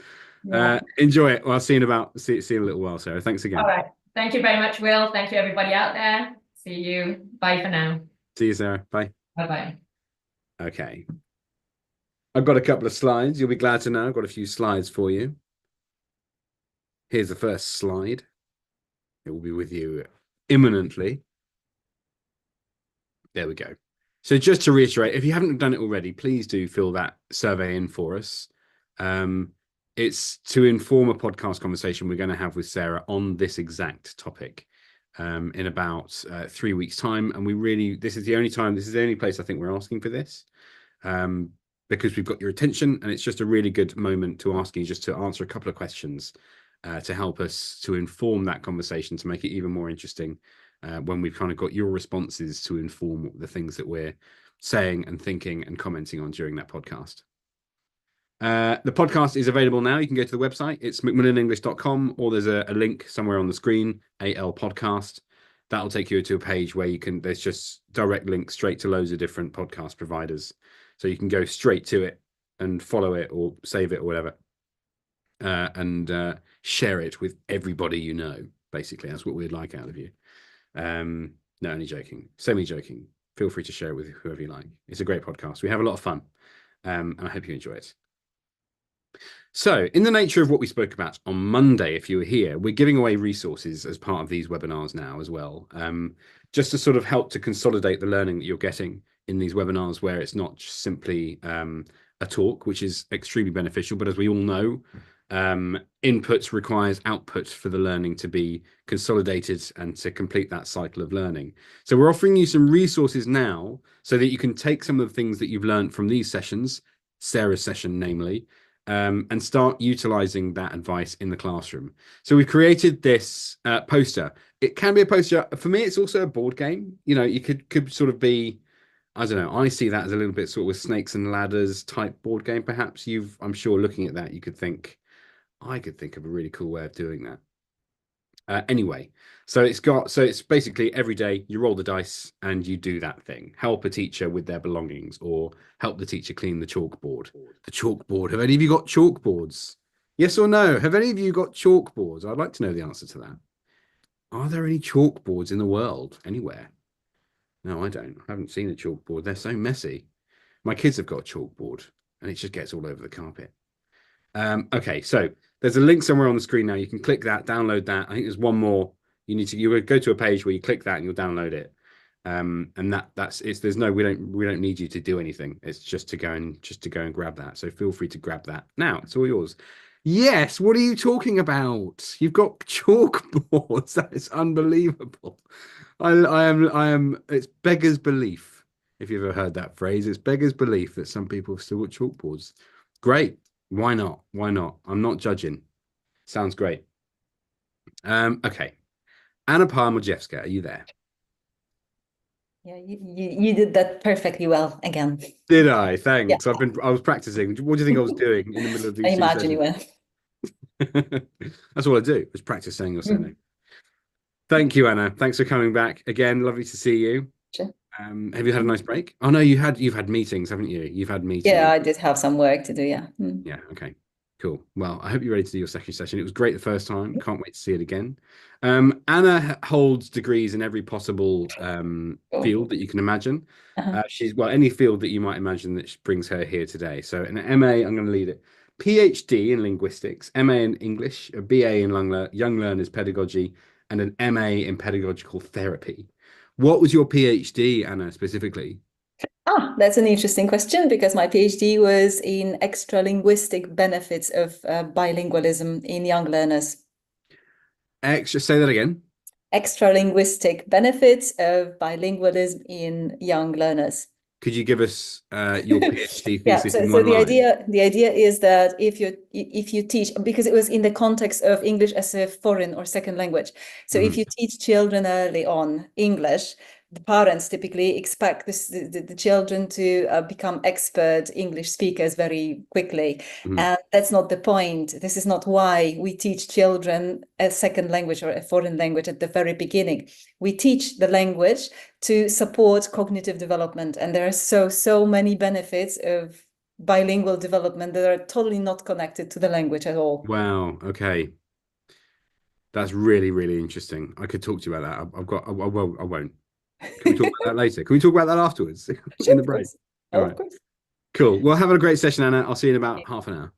Yeah. Enjoy it. Well, I'll see you in see you in a little while, Sarah. Thanks All again. right. Thank you very much, Will. Thank you, everybody out there. See you. Bye for now. See you, Sarah. Bye. Bye-bye. Okay. I've got a couple of slides. You'll be glad to know I've got a few slides for you. Here's the first slide. It will be with you imminently. There we go. So just to reiterate, if you haven't done it already, please do fill that survey in for us. It's to inform a podcast conversation we're going to have with Sarah on this exact topic in about 3 weeks' time. And this is the only place I think we're asking for this because we've got your attention, and it's just a really good moment to ask you just to answer a couple of questions to help us to inform that conversation, to make it even more interesting. When we've kind of got your responses to inform the things that we're saying and thinking and commenting on during that podcast. The podcast is available now. You can go to the website. It's macmillanenglish.com, or there's a link somewhere on the screen, AL podcast. That'll take you to a page where there's just direct links straight to loads of different podcast providers. So you can go straight to it and follow it or save it or whatever. And share it with everybody you know. Basically, that's what we'd like out of you. No, only joking, semi-joking. Feel free to share it with whoever you like. It's a great podcast. We have a lot of fun, and I hope you enjoy it. So, in the nature of what we spoke about on Monday, if you were here, we're giving away resources as part of these webinars now as well, just to sort of help to consolidate the learning that you're getting in these webinars, where it's not just simply a talk, which is extremely beneficial, but as we all know, inputs requires output for the learning to be consolidated and to complete that cycle of learning. So we're offering you some resources now so that you can take some of the things that you've learned from these sessions, Sarah's session namely, and start utilizing that advice in the classroom. So we've created this poster. It can be a poster. For me, it's also a board game. You know, you could sort of be, I don't know, I see that as a little bit sort of with snakes and ladders type board game. Perhaps I'm sure looking at that, I could think of a really cool way of doing that. Anyway, so it's basically every day you roll the dice and you do that thing. Help a teacher with their belongings, or help the teacher clean the chalkboard. The chalkboard. Have any of you got chalkboards? Yes or no? Have any of you got chalkboards? I'd like to know the answer to that. Are there any chalkboards in the world anywhere? No, I don't. I haven't seen a chalkboard. They're so messy. My kids have got a chalkboard and it just gets all over the carpet. Okay, so there's a link somewhere on the screen now. You can click that, download that. I think there's one more. You would go to a page where you click that and you'll download it. And we don't need you to do anything. It's just to go and grab that. So feel free to grab that. Now it's all yours. Yes, what are you talking about? You've got chalkboards. That is unbelievable. I am it's beggars belief. If you've ever heard that phrase, it's beggars belief that some people have still got chalkboards. Great. Why not? Why not? I'm not judging. Sounds great. Okay. Anna Parr-Modrzejewska, are you there? Yeah, you did that perfectly well again. Did I? Thanks. Yeah. I was practicing. What do you think I was doing in the middle of these I imagine you were. That's all I do, is practice saying your surname. Thank you, Anna. Thanks for coming back again. Lovely to see you. Sure. Have you had a nice break? Oh no, you've had meetings, haven't you? You've had meetings. Yeah, I did have some work to do. Yeah. Yeah. Okay. Cool. Well, I hope you're ready to do your second session. It was great the first time. Can't wait to see it again. Anna holds degrees in every possible field that you can imagine. Any field that you might imagine that brings her here today. So an MA, I'm going to lead it. PhD in linguistics, MA in English, a BA in young learners pedagogy, and an MA in pedagogical therapy. What was your PhD, Anna, specifically? That's an interesting question, because my PhD was in extra-linguistic benefits of bilingualism in young learners. Say that again. Extra-linguistic benefits of bilingualism in young learners. Could you give us your PhD thesis in one line? The idea is that if you teach, because it was in the context of English as a foreign or second language, so if you teach children early on English, the parents typically expect the children to become expert English speakers very quickly. And that's not the point. This is not why we teach children a second language or a foreign language at the very beginning. We teach the language to support cognitive development. And there are so many benefits of bilingual development that are totally not connected to the language at all. Wow. Okay. That's really, really interesting. I could talk to you about that. I won't. Can we talk about that later? Can we talk about that afterwards in the break? All right. Course. Cool. Well, have a great session, Anna. I'll see you in about half an hour.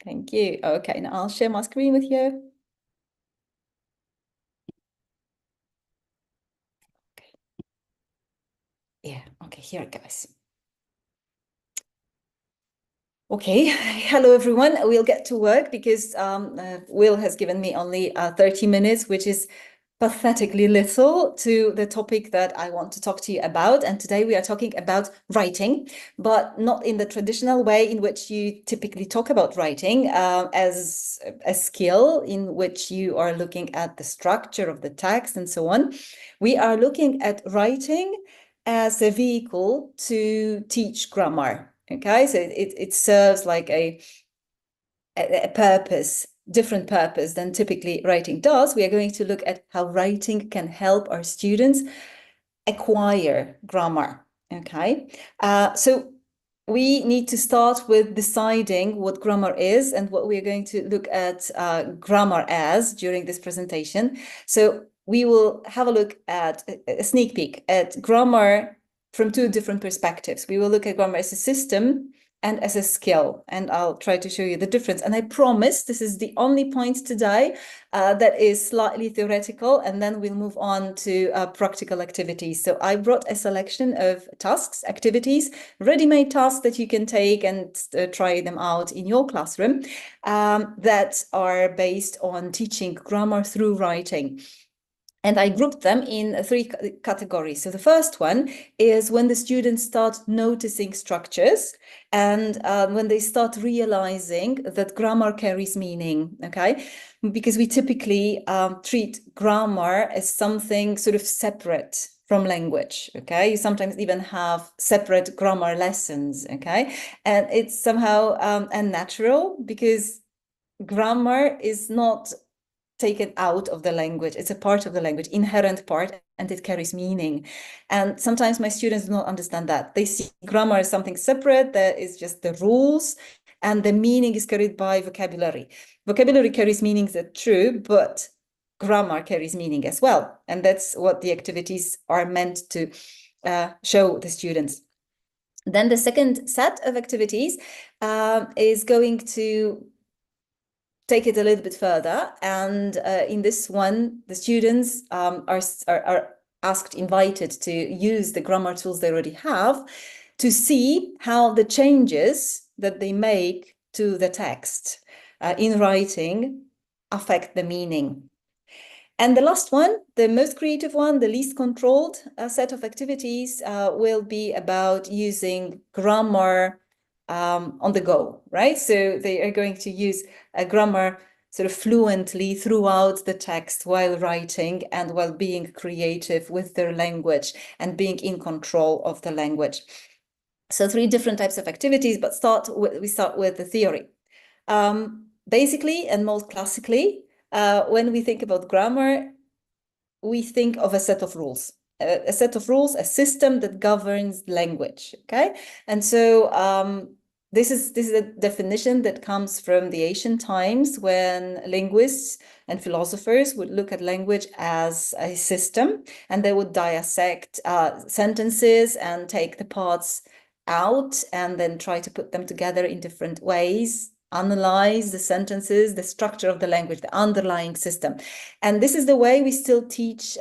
Thank you. Okay, now I'll share my screen with you. Okay. Yeah, okay, here it goes. Okay, hello everyone. We'll get to work because Will has given me only 30 minutes, which is pathetically little to the topic that I want to talk to you about. And today we are talking about writing, but not in the traditional way in which you typically talk about writing as a skill in which you are looking at the structure of the text and so on. We are looking at writing as a vehicle to teach grammar. Okay, so it serves like a purpose, different purpose than typically writing does. We are going to look at how writing can help our students acquire grammar. Okay, so we need to start with deciding what grammar is and what we're going to look at grammar as during this presentation. So we will have a look at a sneak peek at grammar from two different perspectives. We will look at grammar as a system and as a skill, and I'll try to show you the difference. And I promise this is the only point today that is slightly theoretical, and then we'll move on to practical activities. So I brought a selection of tasks, activities, ready-made tasks that you can take and try them out in your classroom that are based on teaching grammar through writing. And I grouped them in three categories. So the first one is when the students start noticing structures and when they start realizing that grammar carries meaning, okay? Because we typically treat grammar as something sort of separate from language, okay? You sometimes even have separate grammar lessons, okay? And it's somehow unnatural because grammar is not taken out of the language. It's a part of the language, inherent part, and it carries meaning. And sometimes my students do not understand that. They see grammar as something separate, that is just the rules, and the meaning is carried by vocabulary. Vocabulary carries meanings, that's true, but grammar carries meaning as well. And that's what the activities are meant to show the students. Then the second set of activities is going to take it a little bit further. And in this one, the students are asked, invited to use the grammar tools they already have to see how the changes that they make to the text in writing affect the meaning. And the last one, the most creative one, the least controlled set of activities will be about using grammar on the go, right? So they are going to use a grammar sort of fluently throughout the text while writing and while being creative with their language and being in control of the language. So three different types of activities, but we start with the theory. Basically, and most classically, when we think about grammar, we think of a set of rules. A set of rules, a system that governs language, okay? And so this is a definition that comes from the ancient times when linguists and philosophers would look at language as a system, and they would dissect sentences and take the parts out and then try to put them together in different ways, analyze the sentences, the structure of the language, the underlying system. And this is the way we still teach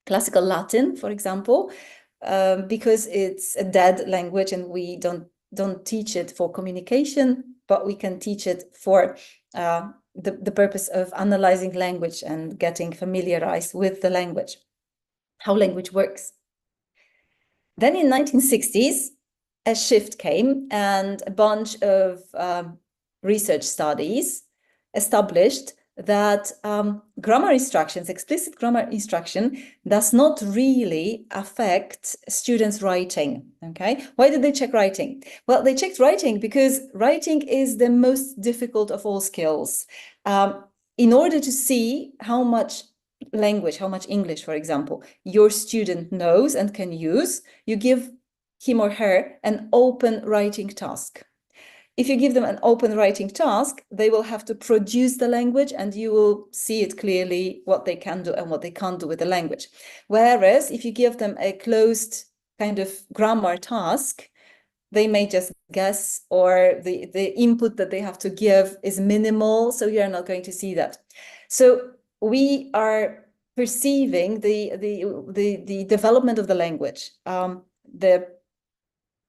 classical Latin, for example, because it's a dead language and we don't teach it for communication, but we can teach it for the purpose of analyzing language and getting familiarized with the language, how language works. Then in 1960s, a shift came and a bunch of research studies established that grammar instructions, explicit grammar instruction, does not really affect students' writing. Okay, why did they check writing? Well, they checked writing because writing is the most difficult of all skills. In order to see how much language, how much English, for example, your student knows and can use, you give him or her an open writing task. If you give them an open writing task, they will have to produce the language and you will see it clearly what they can do and what they can't do with the language. Whereas if you give them a closed kind of grammar task, they may just guess, or the input that they have to give is minimal, so you're not going to see that. So we are perceiving the development of the language,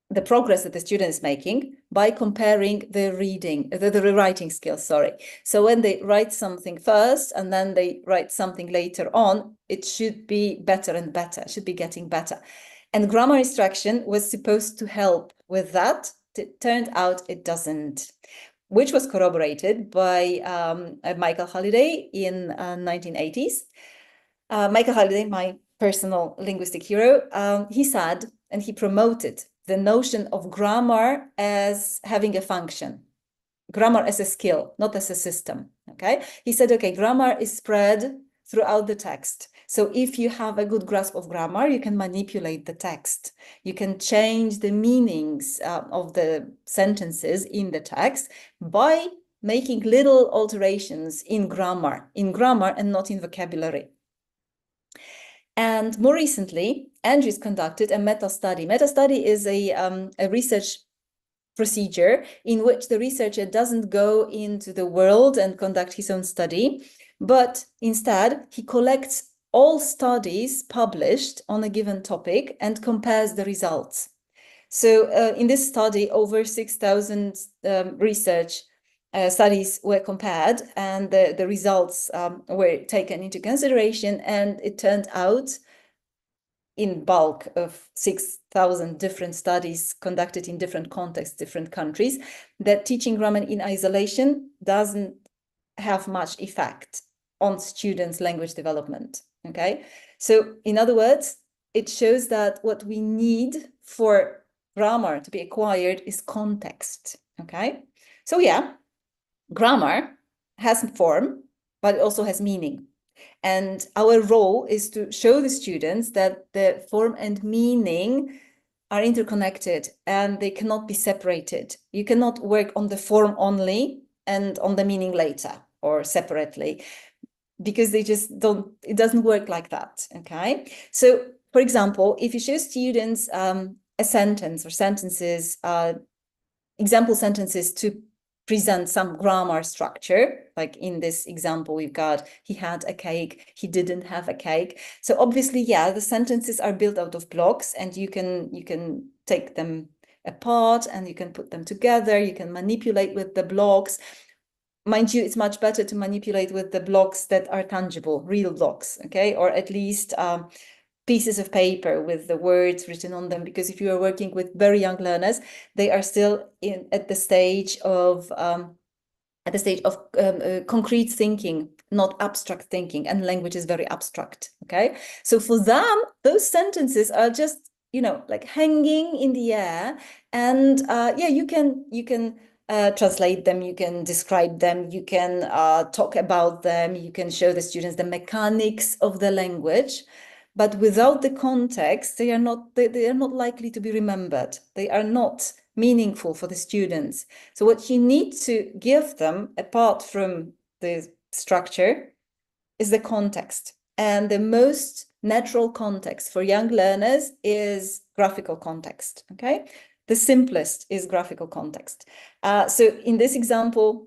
the progress that the student is making by comparing the reading, the writing skills, sorry. So when they write something first and then they write something later on, it should be better and better, should be getting better. And grammar instruction was supposed to help with that. It turned out it doesn't, which was corroborated by Michael Halliday in 1980s. Michael Halliday, my personal linguistic hero, he said, and he promoted the notion of grammar as having a function, grammar as a skill, not as a system, okay? He said, okay, grammar is spread throughout the text. So if you have a good grasp of grammar, you can manipulate the text. You can change the meanings of the sentences in the text by making little alterations in grammar and not in vocabulary. And more recently, Andrews conducted a meta-study. Meta-study is a research procedure in which the researcher doesn't go into the world and conduct his own study, but instead he collects all studies published on a given topic and compares the results. So in this study, over 6,000 research studies were compared, and the results were taken into consideration, and it turned out, in bulk of 6,000 different studies conducted in different contexts, different countries, that teaching grammar in isolation doesn't have much effect on students' language development, okay? So in other words, it shows that what we need for grammar to be acquired is context, okay? So yeah, grammar has form, but it also has meaning. And our role is to show the students that the form and meaning are interconnected and they cannot be separated. You cannot work on the form only and on the meaning later or separately, because they just don't, it doesn't work like that, okay? So, for example, if you show students a sentence or sentences, example sentences to present some grammar structure, like in this example we've got, he had a cake, he didn't have a cake. So obviously, yeah, the sentences are built out of blocks, and you can take them apart and you can put them together, you can manipulate with the blocks. Mind you, it's much better to manipulate with the blocks that are tangible, real blocks, okay? Or at least pieces of paper with the words written on them, because if you are working with very young learners, they are still at the stage of concrete thinking, not abstract thinking, and language is very abstract, okay? So for them, those sentences are just, you know, like hanging in the air, and yeah, you can translate them, you can describe them, you can talk about them, you can show the students the mechanics of the language. But without the context, they are not likely to be remembered. They are not meaningful for the students. So what you need to give them, apart from the structure, is the context. And the most natural context for young learners is graphical context, okay? The simplest is graphical context. So in this example,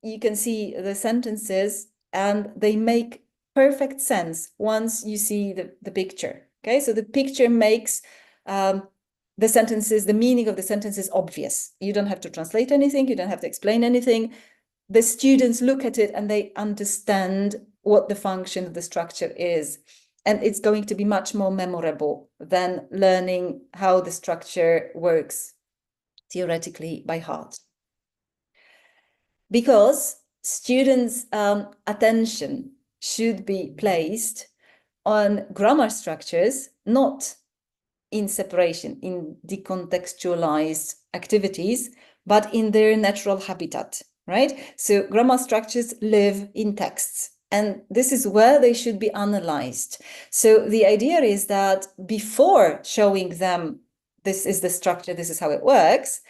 you can see the sentences and they make perfect sense once you see the picture, okay? So the picture makes the sentences, the meaning of the sentences obvious. You don't have to translate anything, you don't have to explain anything. The students look at it and they understand what the function of the structure is. And it's going to be much more memorable than learning how the structure works theoretically by heart. Because students' attention should be placed on grammar structures, not in separation, in decontextualized activities, but in their natural habitat, right? So grammar structures live in texts, and this is where they should be analyzed. So the idea is that before showing them, this is the structure, this is how it works,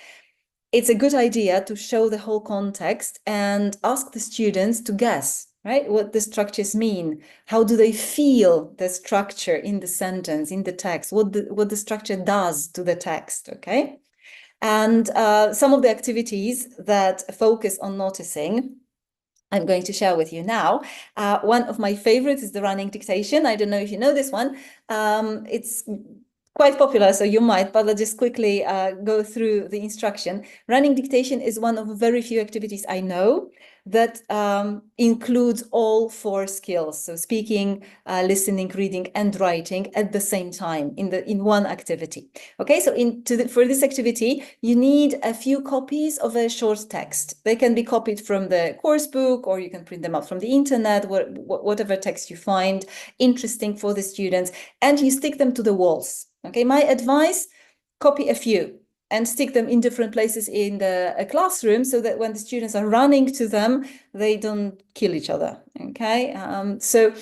it's a good idea to show the whole context and ask the students to guess, right? What the structures mean. How do they feel the structure in the sentence, in the text? What the structure does to the text, okay? And some of the activities that focus on noticing, I'm going to share with you now. One of my favorites is the running dictation. I don't know if you know this one. It's quite popular, so you might, but let's just quickly go through the instruction. Running dictation is one of very few activities I know that includes all 4 skills. So speaking, listening, reading, and writing at the same time in one activity. Okay, so for this activity, you need a few copies of a short text. They can be copied from the course book, or you can print them out from the internet, whatever text you find interesting for the students, and you stick them to the walls. Okay, my advice, copy a few and stick them in different places in the classroom so that when the students are running to them, they don't kill each other, okay? So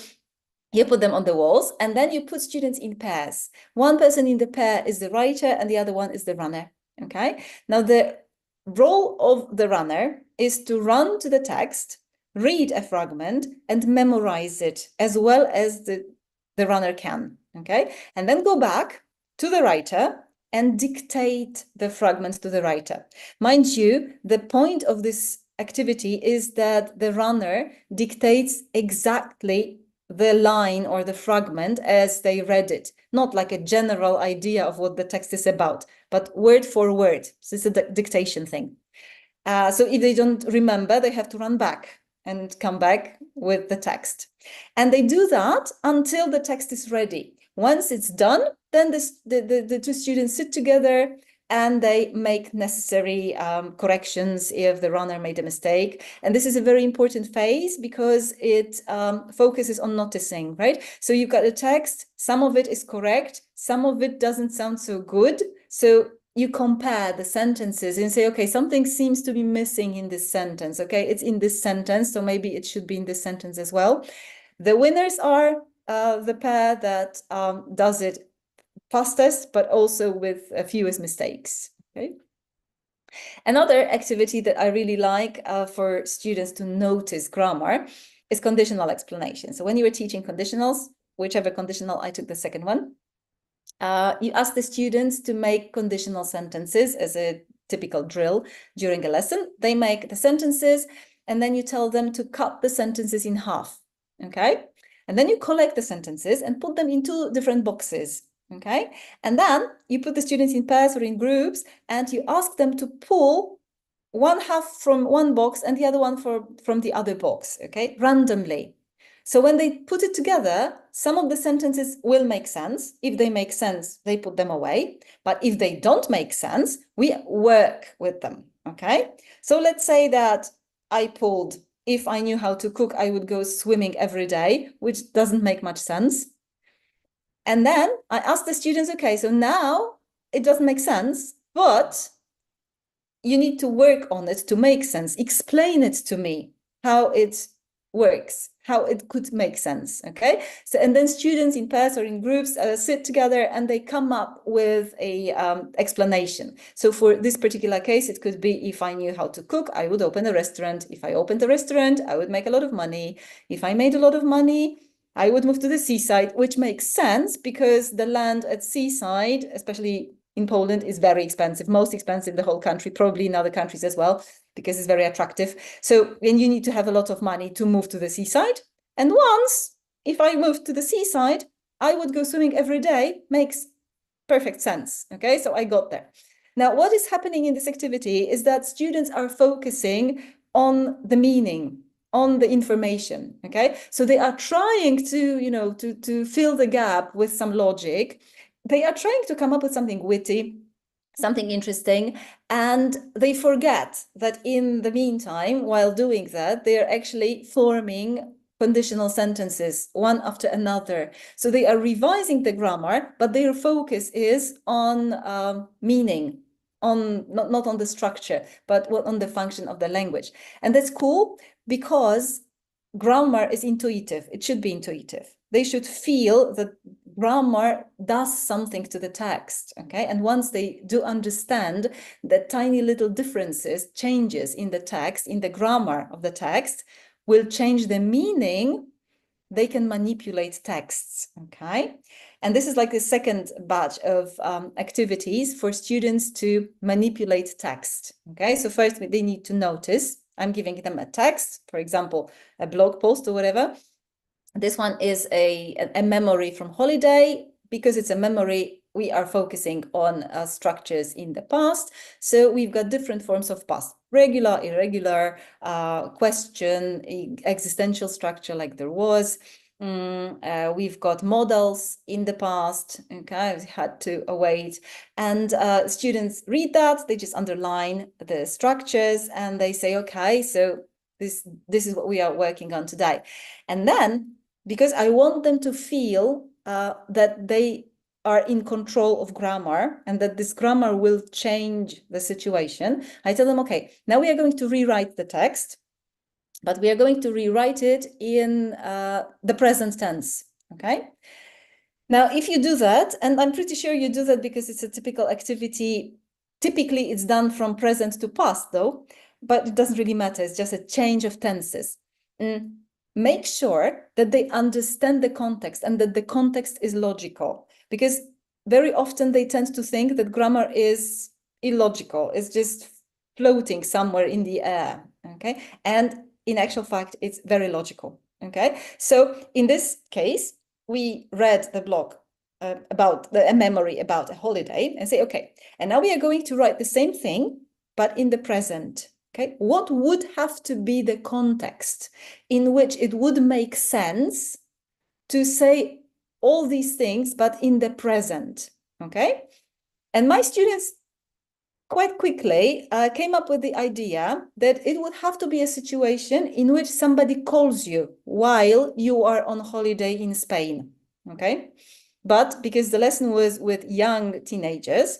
you put them on the walls, and then you put students in pairs. One person in the pair is the writer and the other one is the runner, okay? Now the role of the runner is to run to the text, read a fragment, and memorize it as well as the runner can, okay? And then go back to the writer and dictate the fragments to the writer. Mind you, the point of this activity is that the runner dictates exactly the line or the fragment as they read it, not like a general idea of what the text is about, but word for word. So it's a dictation thing. So if they don't remember, they have to run back and come back with the text. And they do that until the text is ready. Once it's done, then the 2 students sit together and they make necessary corrections if the runner made a mistake. And this is a very important phase because it focuses on noticing, right? So you've got a text, some of it is correct, some of it doesn't sound so good. So you compare the sentences and say, okay, something seems to be missing in this sentence, okay? It's in this sentence, so maybe it should be in this sentence as well. The winners are the pair that does it fastest, but also with fewest mistakes, okay? Another activity that I really like for students to notice grammar is conditional explanation. So when you were teaching conditionals, whichever conditional, I took the second one, you ask the students to make conditional sentences as a typical drill during a lesson. They make the sentences, and then you tell them to cut the sentences in half, okay? And then you collect the sentences and put them in 2 different boxes, okay? And then you put the students in pairs or in groups, and you ask them to pull one half from one box and the other one from the other box, okay? Randomly. So when they put it together, some of the sentences will make sense. If they make sense, they put them away. But if they don't make sense, we work with them, okay? So let's say that I pulled, if I knew how to cook, I would go swimming every day, which doesn't make much sense. And then I asked the students, okay, so now it doesn't make sense, but you need to work on it to make sense. Explain it to me, how it works, how it could make sense, okay? So, and then students in pairs or in groups sit together and they come up with a explanation. So for this particular case, it could be, if I knew how to cook, I would open a restaurant. If I opened a restaurant, I would make a lot of money. If I made a lot of money, I would move to the seaside, which makes sense because the land at seaside, especially in Poland, is very expensive, most expensive in the whole country, probably in other countries as well, because it's very attractive. So then you need to have a lot of money to move to the seaside. And once, if I moved to the seaside, I would go swimming every day, makes perfect sense, okay? So I got there. Now, what is happening in this activity is that students are focusing on the meaning, on the information, okay? So they are trying to, to fill the gap with some logic. They are trying to come up with something witty, something interesting, and they forget that in the meantime, while doing that, they're actually forming conditional sentences one after another. So they are revising the grammar, but their focus is on meaning, on not on the structure, but on the function of the language. And that's cool because grammar is intuitive. It should be intuitive. They should feel that grammar does something to the text, okay? And once they do understand that tiny little differences, changes in the text, in the grammar of the text, will change the meaning, they can manipulate texts, okay? And this is like the second batch of activities for students to manipulate text, okay? So first, they need to notice, I'm giving them a text, for example, a blog post or whatever. This one is a memory from holiday. Because it's a memory, we are focusing on structures in the past. So we've got different forms of past: regular, irregular, question, existential structure like there was. We've got models in the past, okay, we had to await. And students read that, they just underline the structures and they say, okay, so this is what we are working on today. And then, because I want them to feel that they are in control of grammar and that this grammar will change the situation, I tell them, okay, now we are going to rewrite the text, but we are going to rewrite it in the present tense, okay? Now, if you do that, and I'm pretty sure you do that because it's a typical activity, typically it's done from present to past though, but it doesn't really matter, it's just a change of tenses. Make sure that they understand the context and that the context is logical, because very often they tend to think that grammar is illogical, it's just floating somewhere in the air, okay? And in actual fact, it's very logical, okay? So in this case, we read the blog about a memory about a holiday and say, okay, and now we are going to write the same thing, but in the present. Okay, what would have to be the context in which it would make sense to say all these things, but in the present? Okay, and my students quite quickly came up with the idea that it would have to be a situation in which somebody calls you while you are on holiday in Spain. Okay, but because the lesson was with young teenagers,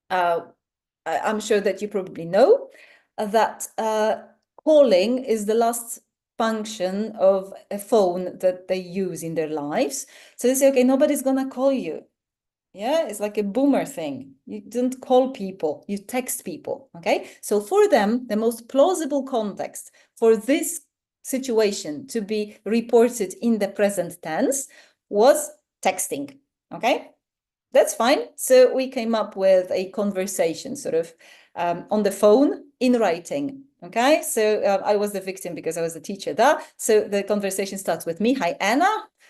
I'm sure that you probably know that calling is the last function of a phone that they use in their lives. So they say, okay, nobody's gonna call you. Yeah, it's like a boomer thing. You don't call people, you text people, okay? So for them, the most plausible context for this situation to be reported in the present tense was texting, okay? That's fine. So we came up with a conversation sort of on the phone in writing. Okay, so I was the victim because I was the teacher there. So the conversation starts with me. Hi, Anna.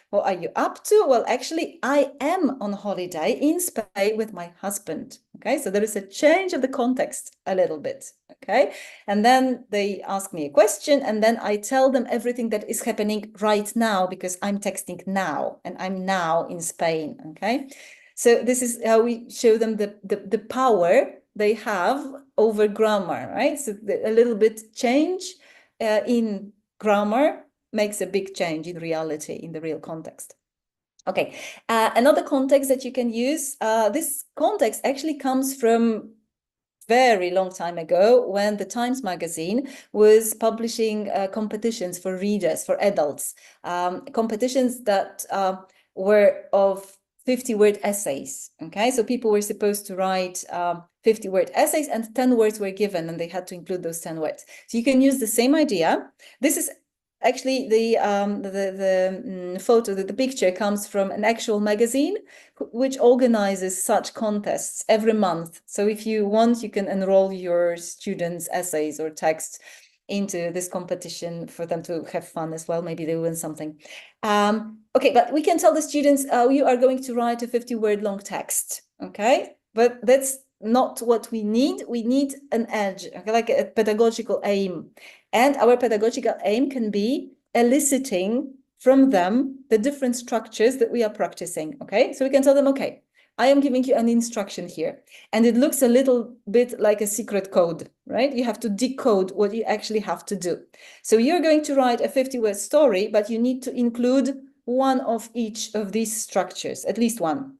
What are you up to? Well, actually, I am on holiday in Spain with my husband. Okay, so there is a change of the context a little bit. Okay, and then they ask me a question, and then I tell them everything that is happening right now because I'm texting now and I'm now in Spain. Okay, so this is how we show them the power they have over grammar, right? So a little bit change in grammar makes a big change in reality, in the real context. Okay, another context that you can use, this context actually comes from very long time ago when the Times magazine was publishing competitions for readers, for adults, competitions that were of 50-word essays, okay? So people were supposed to write 50-word essays and 10 words were given and they had to include those 10 words. So you can use the same idea. This is actually the photo, the picture comes from an actual magazine which organizes such contests every month. So if you want, you can enroll your students' essays or texts into this competition for them to have fun as well. Maybe they win something. Okay, but we can tell the students, you are going to write a 50-word long text, okay? But that's not what we need. We need an edge, okay, like a pedagogical aim. And our pedagogical aim can be eliciting from them the different structures that we are practicing, okay? So we can tell them, okay, I am giving you an instruction here, and it looks a little bit like a secret code, right? You have to decode what you actually have to do. So you're going to write a 50-word story, but you need to include one of each of these structures, at least one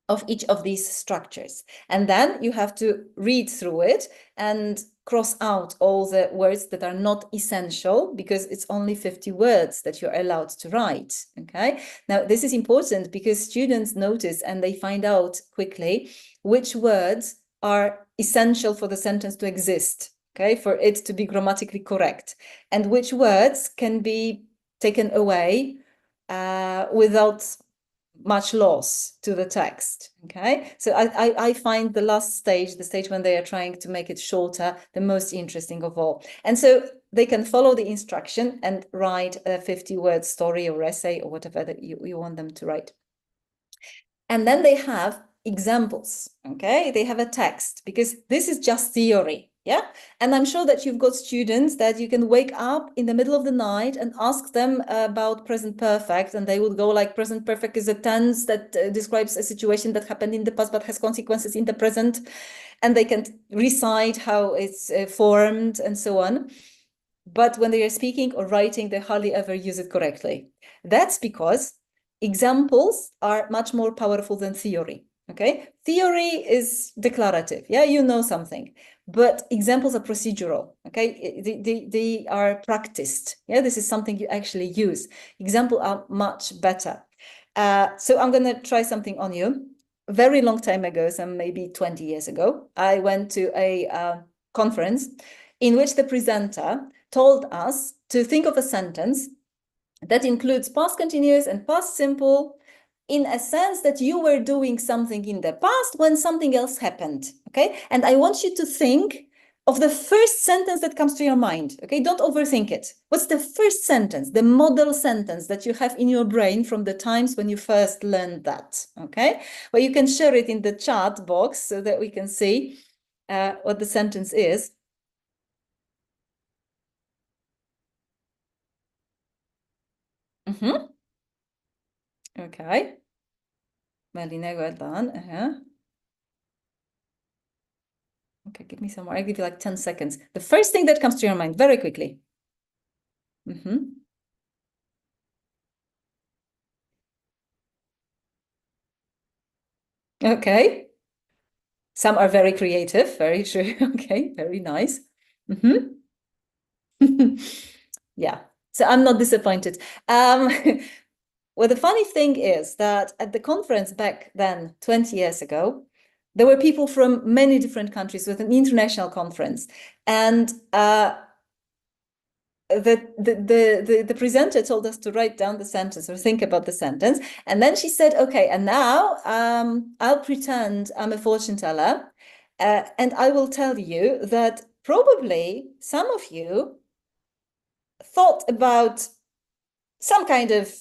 of each of these structures. And then you have to read through it and cross out all the words that are not essential, because it's only 50 words that you're allowed to write, okay? Now, this is important because students notice and they find out quickly which words are essential for the sentence to exist, okay, for it to be grammatically correct, and which words can be taken away without much loss to the text, okay? So I find the last stage, the stage when they are trying to make it shorter, the most interesting of all. And so they can follow the instruction and write a 50-word story or essay or whatever that you want them to write. And then they have examples, okay? They have a text, because this is just theory, yeah? And I'm sure that you've got students that you can wake up in the middle of the night and ask them about present perfect, and they would go like, present perfect is a tense that describes a situation that happened in the past but has consequences in the present, and they can recite how it's formed and so on. But when they are speaking or writing, they hardly ever use it correctly. That's because examples are much more powerful than theory, okay? Theory is declarative, yeah, you know something, but examples are procedural, okay? They are practiced, yeah, this is something you actually use. Examples are much better. So I'm gonna try something on you. A very long time ago, some maybe 20 years ago, I went to a conference in which the presenter told us to think of a sentence that includes past continuous and past simple in a sense that you were doing something in the past when something else happened, okay? And I want you to think of the first sentence that comes to your mind, okay? Don't overthink it. What's the first sentence, the model sentence that you have in your brain from the times when you first learned that, okay? Well, you can share it in the chat box so that we can see what the sentence is. Okay. Melina, well done. Okay, give me some more. I'll give you like 10 seconds. The first thing that comes to your mind, very quickly. Okay. Some are very creative, very true. Okay, very nice. Yeah, so I'm not disappointed. Well, the funny thing is that at the conference back then, 20 years ago, there were people from many different countries with an international conference. And the presenter told us to write down the sentence or think about the sentence. And then she said, okay, and now I'll pretend I'm a fortune teller. And I will tell you that probably some of you thought about some kind of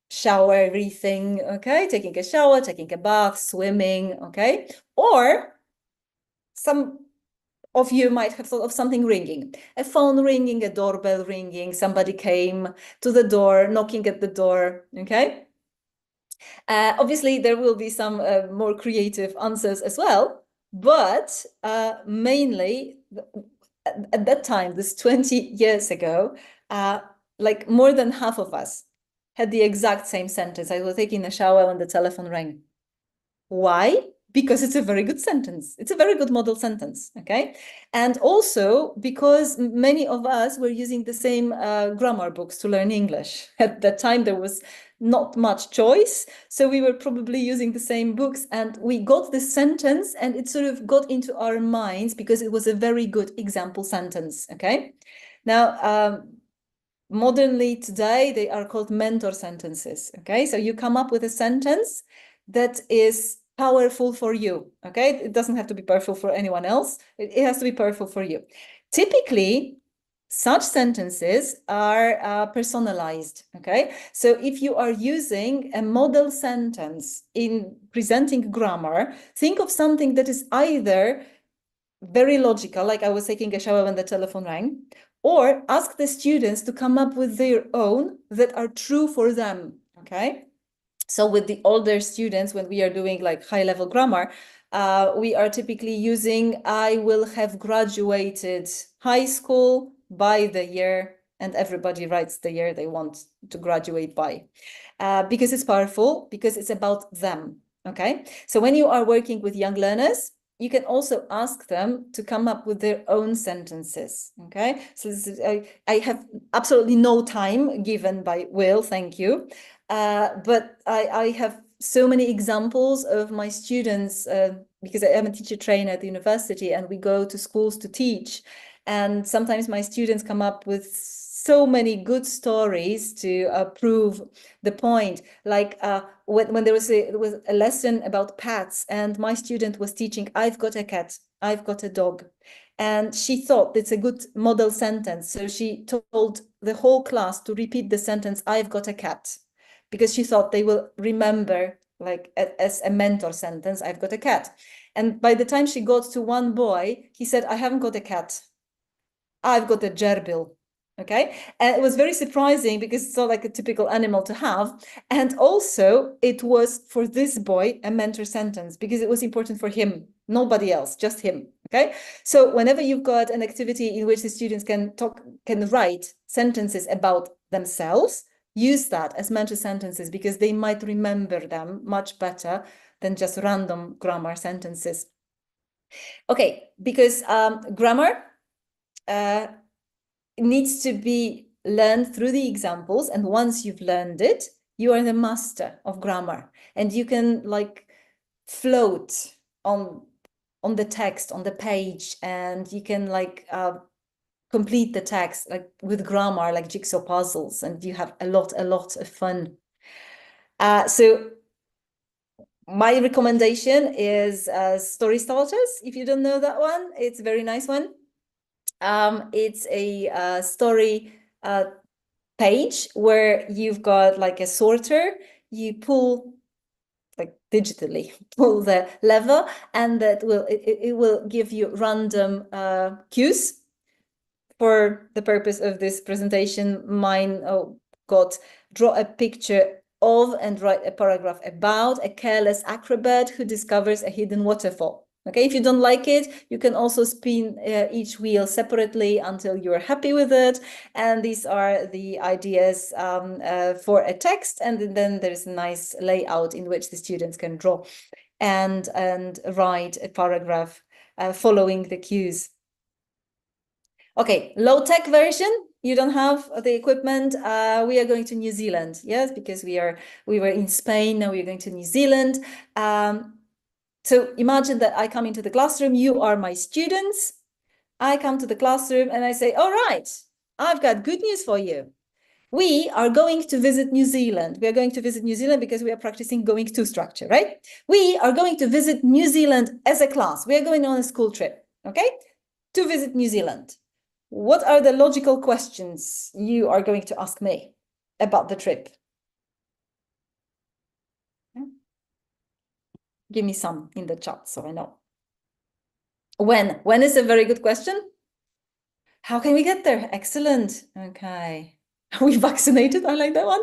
showery thing, okay? Taking a shower, taking a bath, swimming, okay? Or some of you might have thought of something ringing, a phone ringing, a doorbell ringing, somebody came to the door, knocking at the door, okay? Obviously, there will be some more creative answers as well, but mainly at that time, this 20 years ago, like more than half of us had the exact same sentence. I was taking a shower when the telephone rang. Why? Because it's a very good sentence. It's a very good model sentence, okay? And also because many of us were using the same grammar books to learn English. At that time, there was not much choice. So we were probably using the same books, and we got this sentence and it sort of got into our minds because it was a very good example sentence, okay? Now, modernly today, they are called mentor sentences, okay? So you come up with a sentence that is powerful for you, okay? It doesn't have to be powerful for anyone else. It has to be powerful for you. Typically, such sentences are personalized, okay? So if you are using a model sentence in presenting grammar, think of something that is either very logical, like I was taking a shower when the telephone rang, or ask the students to come up with their own that are true for them, okay? So with the older students, when we are doing like high-level grammar, we are typically using, I will have graduated high school by the year, and everybody writes the year they want to graduate by. Because it's powerful, because it's about them, okay? So when you are working with young learners, you can also ask them to come up with their own sentences, okay? So this is, I have absolutely no time given by Will, thank you. But I have so many examples of my students, because I am a teacher trainer at the university and we go to schools to teach. And sometimes my students come up with so many good stories to prove the point. Like when there was a lesson about pets and my student was teaching, I've got a cat, I've got a dog. And she thought it's a good model sentence. So she told the whole class to repeat the sentence, I've got a cat, because she thought they will remember, like as a mentor sentence, I've got a cat. And by the time she got to one boy, he said, I haven't got a cat, I've got a gerbil. Okay, and it was very surprising because it's not like a typical animal to have. And also it was for this boy a mentor sentence because it was important for him, nobody else, just him. Okay, so whenever you've got an activity in which the students can write sentences about themselves, use that as mentor sentences because they might remember them much better than just random grammar sentences. Okay, because grammar needs to be learned through the examples, and once you've learned it, you are the master of grammar, and you can like float on the text, on the page, and you can like complete the text like with grammar, like jigsaw puzzles, and you have a lot of fun. So my recommendation is Story Starters. If you don't know that one, it's a very nice one. It's a story page where you've got like a sorter, you pull like digitally pull the lever, and that it will give you random cues. For the purpose of this presentation, mine got draw a picture of and write a paragraph about a careless acrobat who discovers a hidden waterfall. Okay, if you don't like it, you can also spin each wheel separately until you're happy with it. And these are the ideas for a text. And then there's a nice layout in which the students can draw and write a paragraph following the cues. Okay, low-tech version. You don't have the equipment. We are going to New Zealand, yes, because we were in Spain, now we're going to New Zealand. So imagine that I come into the classroom, you are my students. I come to the classroom and I say, all right, I've got good news for you. We are going to visit New Zealand. We are going to visit New Zealand because we are practicing going to structure, right? We are going to visit New Zealand as a class. We are going on a school trip, okay? To visit New Zealand. What are the logical questions you are going to ask me about the trip? Give me some in the chat so I know. When is a very good question. How can we get there? Excellent. Okay. Are we vaccinated? I like that one.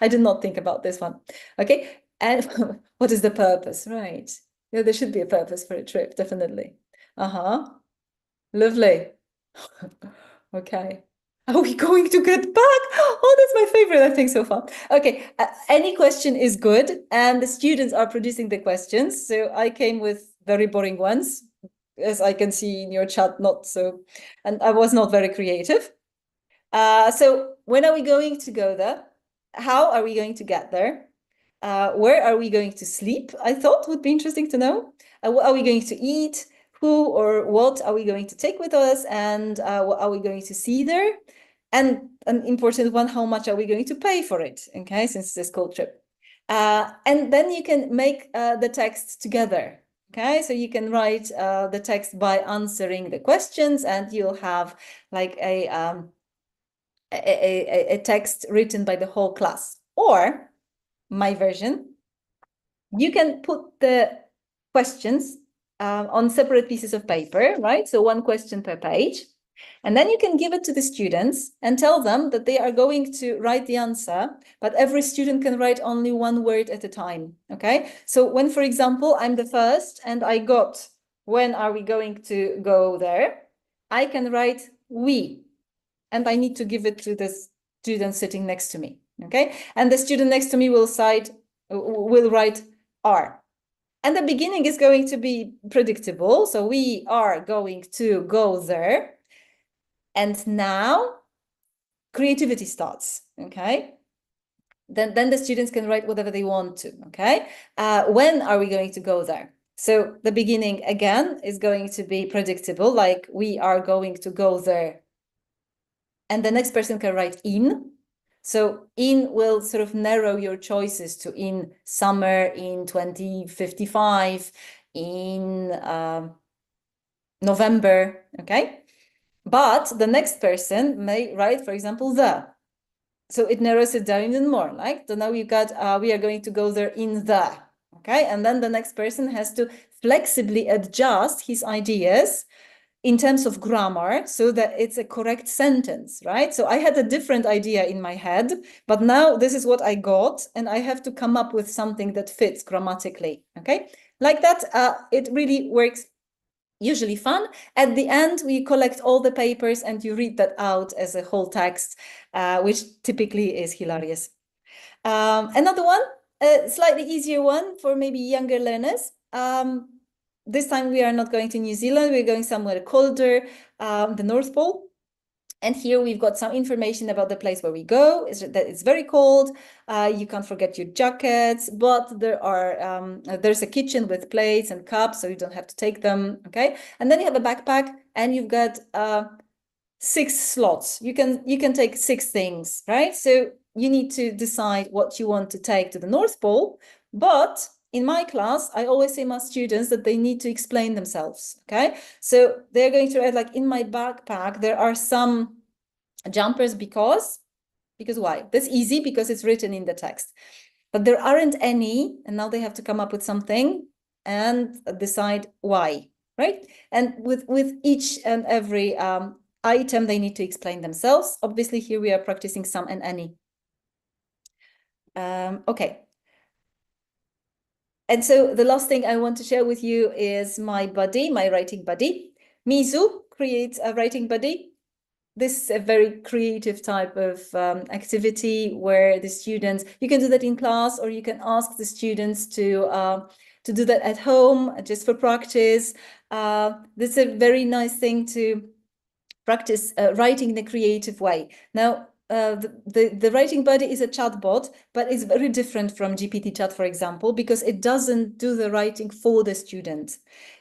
I did not think about this one. Okay. And what is the purpose? Right. Yeah, there should be a purpose for a trip, definitely. Lovely. Okay. Are we going to get back? Oh, that's my favorite, I think, so far. Okay, any question is good, and the students are producing the questions. So I came with very boring ones, as I can see in your chat, not so, and I was not very creative. So when are we going to go there? How are we going to get there? Where are we going to sleep? I thought would be interesting to know. What are we going to eat? Who or what are we going to take with us? And what are we going to see there? And an important one, how much are we going to pay for it? Okay, since it's a school trip. And then you can make the text together. Okay, so you can write the text by answering the questions, and you'll have like a text written by the whole class. Or my version, you can put the questions on separate pieces of paper, right? So one question per page. And then you can give it to the students and tell them that they are going to write the answer, but every student can write only one word at a time, okay? So when, for example, I'm the first and I got, when are we going to go there? I can write we, and I need to give it to the student sitting next to me, okay? And the student next to me will write are. And the beginning is going to be predictable. So we are going to go there. And now creativity starts, okay? Then the students can write whatever they want to, okay? When are we going to go there? So the beginning, again, is going to be predictable, like we are going to go there. And the next person can write in. So in will sort of narrow your choices to in summer, in 2055, in November, okay? But the next person may write, for example, the. So it narrows it down even more. Like, so now you've got, we are going to go there in the, okay? And then the next person has to flexibly adjust his ideas in terms of grammar so that it's a correct sentence, right? So I had a different idea in my head, but now this is what I got, and I have to come up with something that fits grammatically, okay? Like that, it really works. Usually fun. At the end, we collect all the papers and you read that out as a whole text, which typically is hilarious. Another one, a slightly easier one for maybe younger learners. This time we are not going to New Zealand, we're going somewhere colder, the North Pole. And here we've got some information about the place where we go. It's very cold. You can't forget your jackets, but there's a kitchen with plates and cups, so you don't have to take them. Okay, and then you have a backpack, and you've got 6 slots. You can take 6 things, right? So you need to decide what you want to take to the North Pole. But in my class, I always say my students that they need to explain themselves, okay? So they're going to write, like, in my backpack, there are some jumpers because why? That's easy because it's written in the text. But there aren't any, and now they have to come up with something and decide why, right? And with each and every item, they need to explain themselves. Obviously, here we are practicing some and any. Okay. And so the last thing I want to share with you is my buddy, my writing buddy. Mizu creates a writing buddy. This is a very creative type of activity where the students, you can do that in class, or you can ask the students to do that at home just for practice. This is a very nice thing to practice writing in a creative way. Now, the writing buddy is a chatbot, but it's very different from GPT chat, for example, because it doesn't do the writing for the student.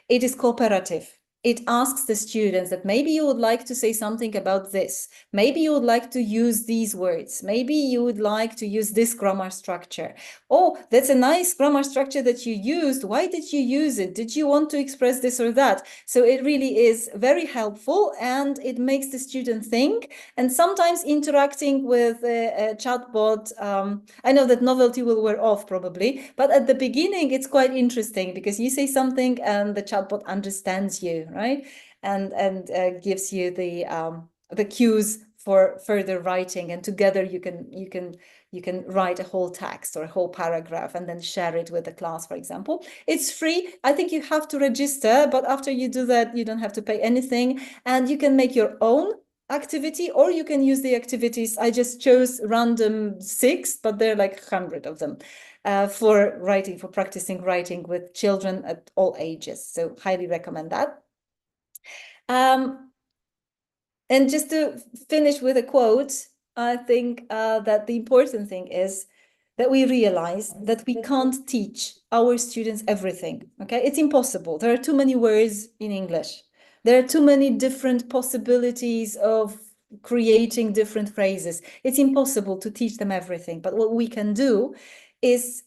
It is cooperative. It asks the students that maybe you would like to say something about this. Maybe you would like to use these words. Maybe you would like to use this grammar structure. Oh, that's a nice grammar structure that you used. Why did you use it? Did you want to express this or that? So it really is very helpful, and it makes the student think. And sometimes interacting with a chatbot, I know that novelty will wear off probably, but at the beginning it's quite interesting because you say something and the chatbot understands you, right? And gives you the cues for further writing, and together you can write a whole text or a whole paragraph and then share it with the class, for example. It's free. I think you have to register, but after you do that, you don't have to pay anything, and you can make your own activity, or you can use the activities. I just chose random 6, but there are like 100 of them for writing, for practicing writing with children at all ages. So highly recommend that. And just to finish with a quote, I think that the important thing is that we realize that we can't teach our students everything, okay? It's impossible. There are too many words in English. There are too many different possibilities of creating different phrases. It's impossible to teach them everything. But what we can do is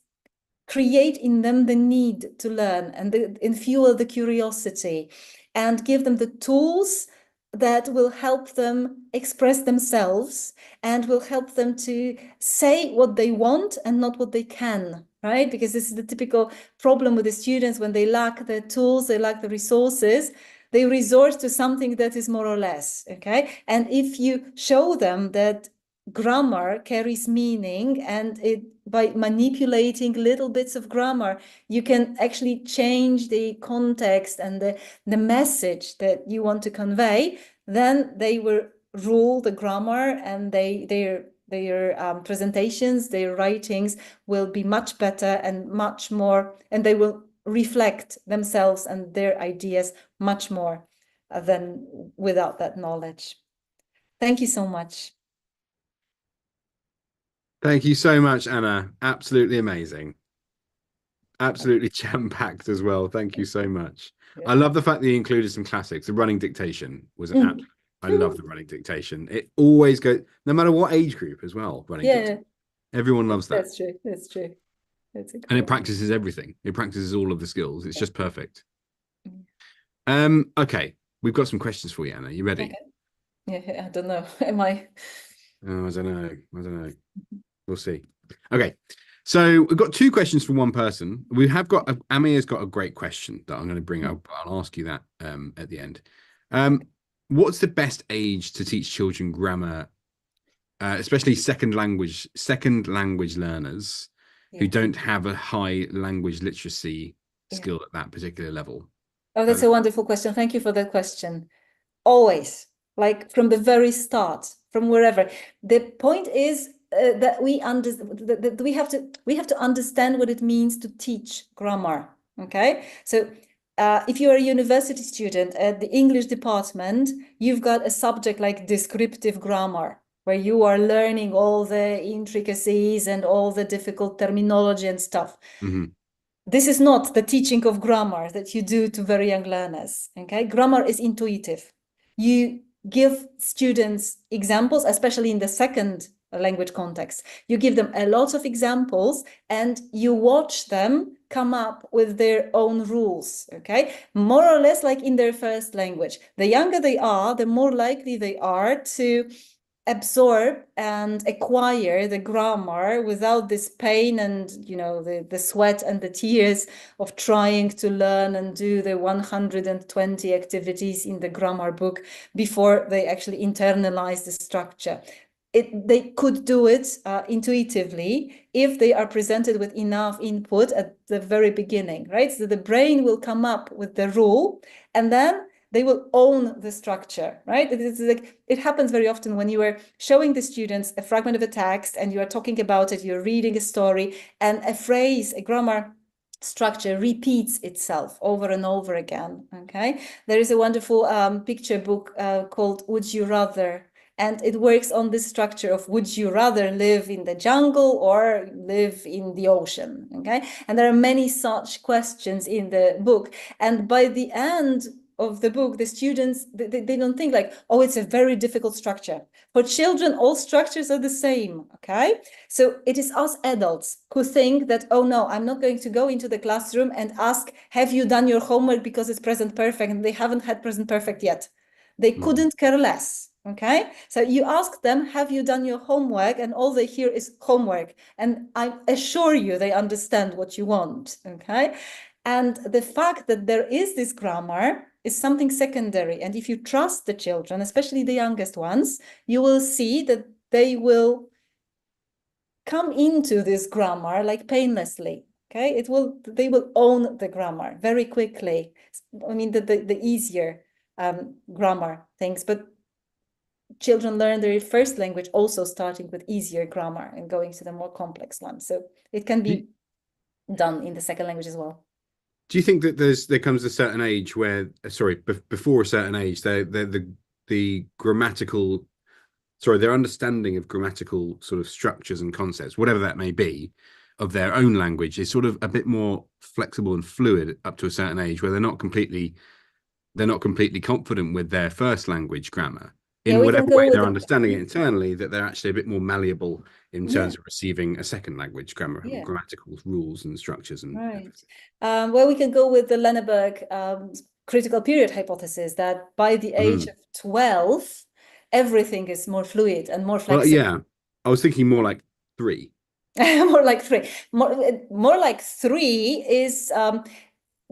create in them the need to learn and fuel the curiosity, and give them the tools that will help them express themselves and will help them to say what they want and not what they can, right? Because this is the typical problem with the students when they lack the tools, they lack the resources. they resort to something that is more or less, okay? And if you show them that grammar carries meaning, and by manipulating little bits of grammar, you can actually change the context and the message that you want to convey, then they will rule the grammar, and their presentations, their writings will be much better and much more, and they will reflect themselves and their ideas much more than without that knowledge. Thank you so much. Thank you so much, Anna. Absolutely amazing. Absolutely jam-packed as well. Thank you so much. I love the fact that you included some classics. The running dictation was an absolute. I love the running dictation. It always goes, no matter what age group as well. Running dictation. Everyone loves that. That's true. That's true. That's and it practices everything. It practices all of the skills. It's just perfect. Okay, we've got some questions for you, Anna. You ready? Okay. Yeah, I don't know. Am I? Oh, I don't know. I don't know. We'll see. Okay. So we've got two questions from one person. We have got Amir's got a great question that I'm going to bring up. I'll ask you that at the end. What's the best age to teach children grammar, especially second language learners who don't have a high language literacy skill at that particular level? Oh, that's a wonderful question. Thank you for that question. Always, like from the very start, from wherever. The point is that we have to understand what it means to teach grammar. Okay, so if you're a university student at the English department, you've got a subject like descriptive grammar, where you are learning all the intricacies and all the difficult terminology and stuff. This is not the teaching of grammar that you do to very young learners. Okay, grammar is intuitive. You give students examples, especially in the second language context. You give them a lot of examples and you watch them come up with their own rules, okay? More or less like in their first language. The younger they are, the more likely they are to absorb and acquire the grammar without this pain and, you know, the sweat and the tears of trying to learn and do the 120 activities in the grammar book before they actually internalize the structure. They could do it intuitively if they are presented with enough input at the very beginning, right? So the brain will come up with the rule, and then they will own the structure, right? It happens very often when you are showing the students a fragment of a text and you are talking about it, you're reading a story, and a phrase, a grammar structure repeats itself over and over again, okay? There is a wonderful picture book called Would You Rather? And it works on this structure of would you rather live in the jungle or live in the ocean, okay? And there are many such questions in the book. And by the end of the book, the students, they don't think like, oh, it's a very difficult structure. For children, all structures are the same, okay? So it is us adults who think that, oh no, I'm not going to go into the classroom and ask, have you done your homework because it's present perfect, and they haven't had present perfect yet. They couldn't care less. Okay, so you ask them, have you done your homework? And all they hear is homework. And I assure you, they understand what you want. Okay, and the fact that there is this grammar is something secondary. And if you trust the children, especially the youngest ones, you will see that they will come into this grammar like painlessly. Okay, they will own the grammar very quickly. I mean, the easier grammar things, but children learn their first language also starting with easier grammar and going to the more complex one. So it can be done in the second language as well. Do you think that there comes a certain age where, before a certain age, the grammatical, their understanding of grammatical sort of structures and concepts, whatever that may be, of their own language is sort of a bit more flexible and fluid up to a certain age where they're not completely confident with their first language grammar? In whatever way they're understanding it internally, that they're actually a bit more malleable in terms of receiving a second language grammatical rules and structures and everything. Well, we can go with the Lenneberg critical period hypothesis that by the age of 12, everything is more fluid and more flexible. Well, yeah, I was thinking more like 3. More like 3. More like 3 is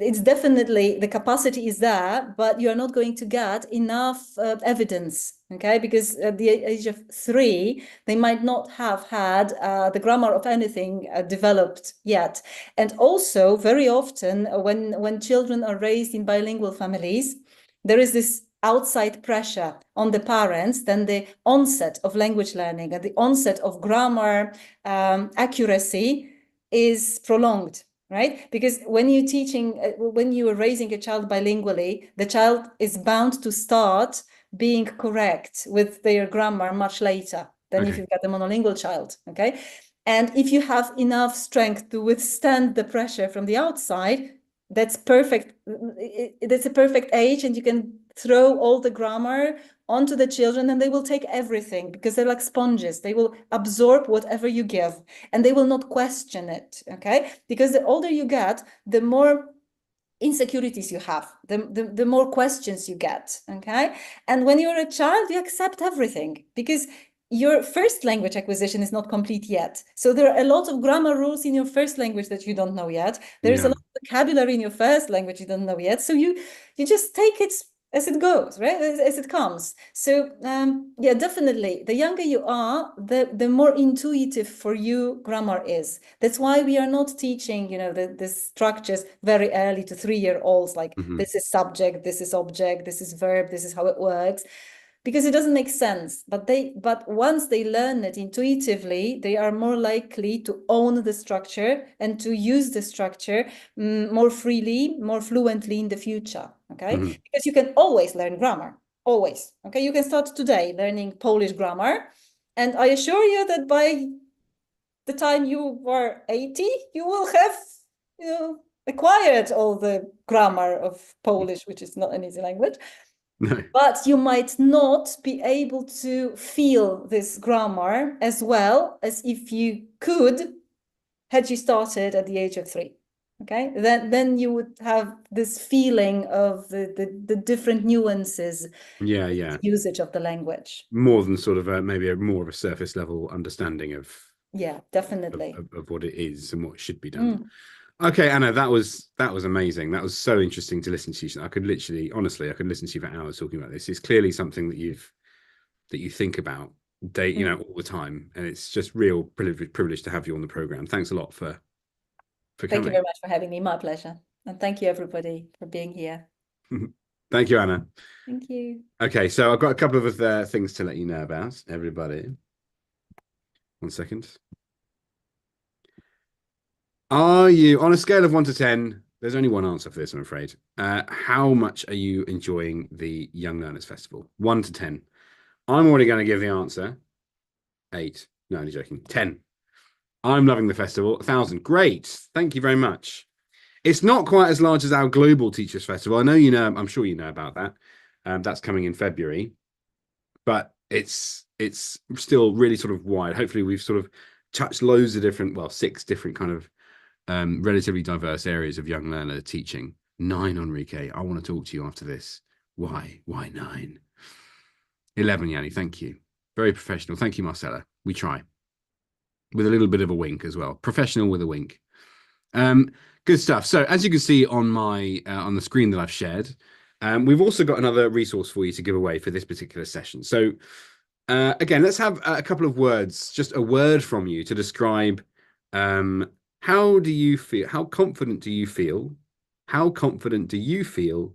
it's definitely, the capacity is there, but you're not going to get enough evidence, okay? Because at the age of 3, they might not have had the grammar of anything developed yet. And also, very often, when children are raised in bilingual families, there is this outside pressure on the parents, then the onset of language learning and the onset of grammar accuracy is prolonged. Right? Because when you're teaching, when you are raising a child bilingually, the child is bound to start being correct with their grammar much later than if you've got a monolingual child, okay? And if you have enough strength to withstand the pressure from the outside, that's perfect. That's a perfect age, and you can throw all the grammar onto the children and they will take everything because they're like sponges. They will absorb whatever you give and they will not question it, okay? Because the older you get, the more insecurities you have, the more questions you get, okay? And when you're a child, you accept everything because your first language acquisition is not complete yet. So there are a lot of grammar rules in your first language that you don't know yet. There's a lot of vocabulary in your first language you don't know yet. So you just take it as it goes, right? As it comes. So yeah, definitely, the younger you are, the more intuitive for you grammar is. That's why we are not teaching, you know, the structures very early to 3-year-olds, like this is subject, this is object, this is verb, this is how it works, because it doesn't make sense. But once they learn it intuitively, they are more likely to own the structure and to use the structure more freely, more fluently in the future, okay? Because you can always learn grammar, always, okay? You can start today learning Polish grammar, and I assure you that by the time you are 80, you will have, you know, acquired all the grammar of Polish, which is not an easy language. No. But you might not be able to feel this grammar as well as if you could had you started at the age of 3. Okay, then you would have this feeling of the different nuances, usage of the language. More than sort of maybe more of a surface level understanding of definitely of what it is and what should be done. Okay, Anna, that was amazing. That was so interesting to listen to you. I could literally, honestly, I could listen to you for hours talking about this. It's clearly something that you think about you know, all the time, and it's just real privilege to have you on the program. Thanks a lot for coming. Thank you very much for having me. My pleasure, and thank you everybody for being here. Thank you, Anna. Thank you. Okay, so I've got a couple of other things to let you know about, everybody. 1 second. Are you, on a scale of 1 to 10, there's only one answer for this, I'm afraid. How much are you enjoying the Young Learners Festival? 1 to 10. I'm already going to give the answer. 8. No, only joking. 10. I'm loving the festival. 1,000. Great. Thank you very much. It's not quite as large as our Global Teachers Festival. I know you know, I'm sure you know about that. That's coming in February. But it's still really sort of wide. Hopefully we've sort of touched loads of different, well, 6 different kind of relatively diverse areas of young learner teaching. 9, Enrique. I want to talk to you after this. Why 9? 11, Yanni. Thank you. Very professional. Thank you, Marcella. We try. With a little bit of a wink as well. Professional with a wink. Good stuff. So as you can see on my on the screen that I've shared, we've also got another resource for you to give away for this particular session. So again, let's have a couple of words, just a word from you to describe how do you feel? How confident do you feel? How confident do you feel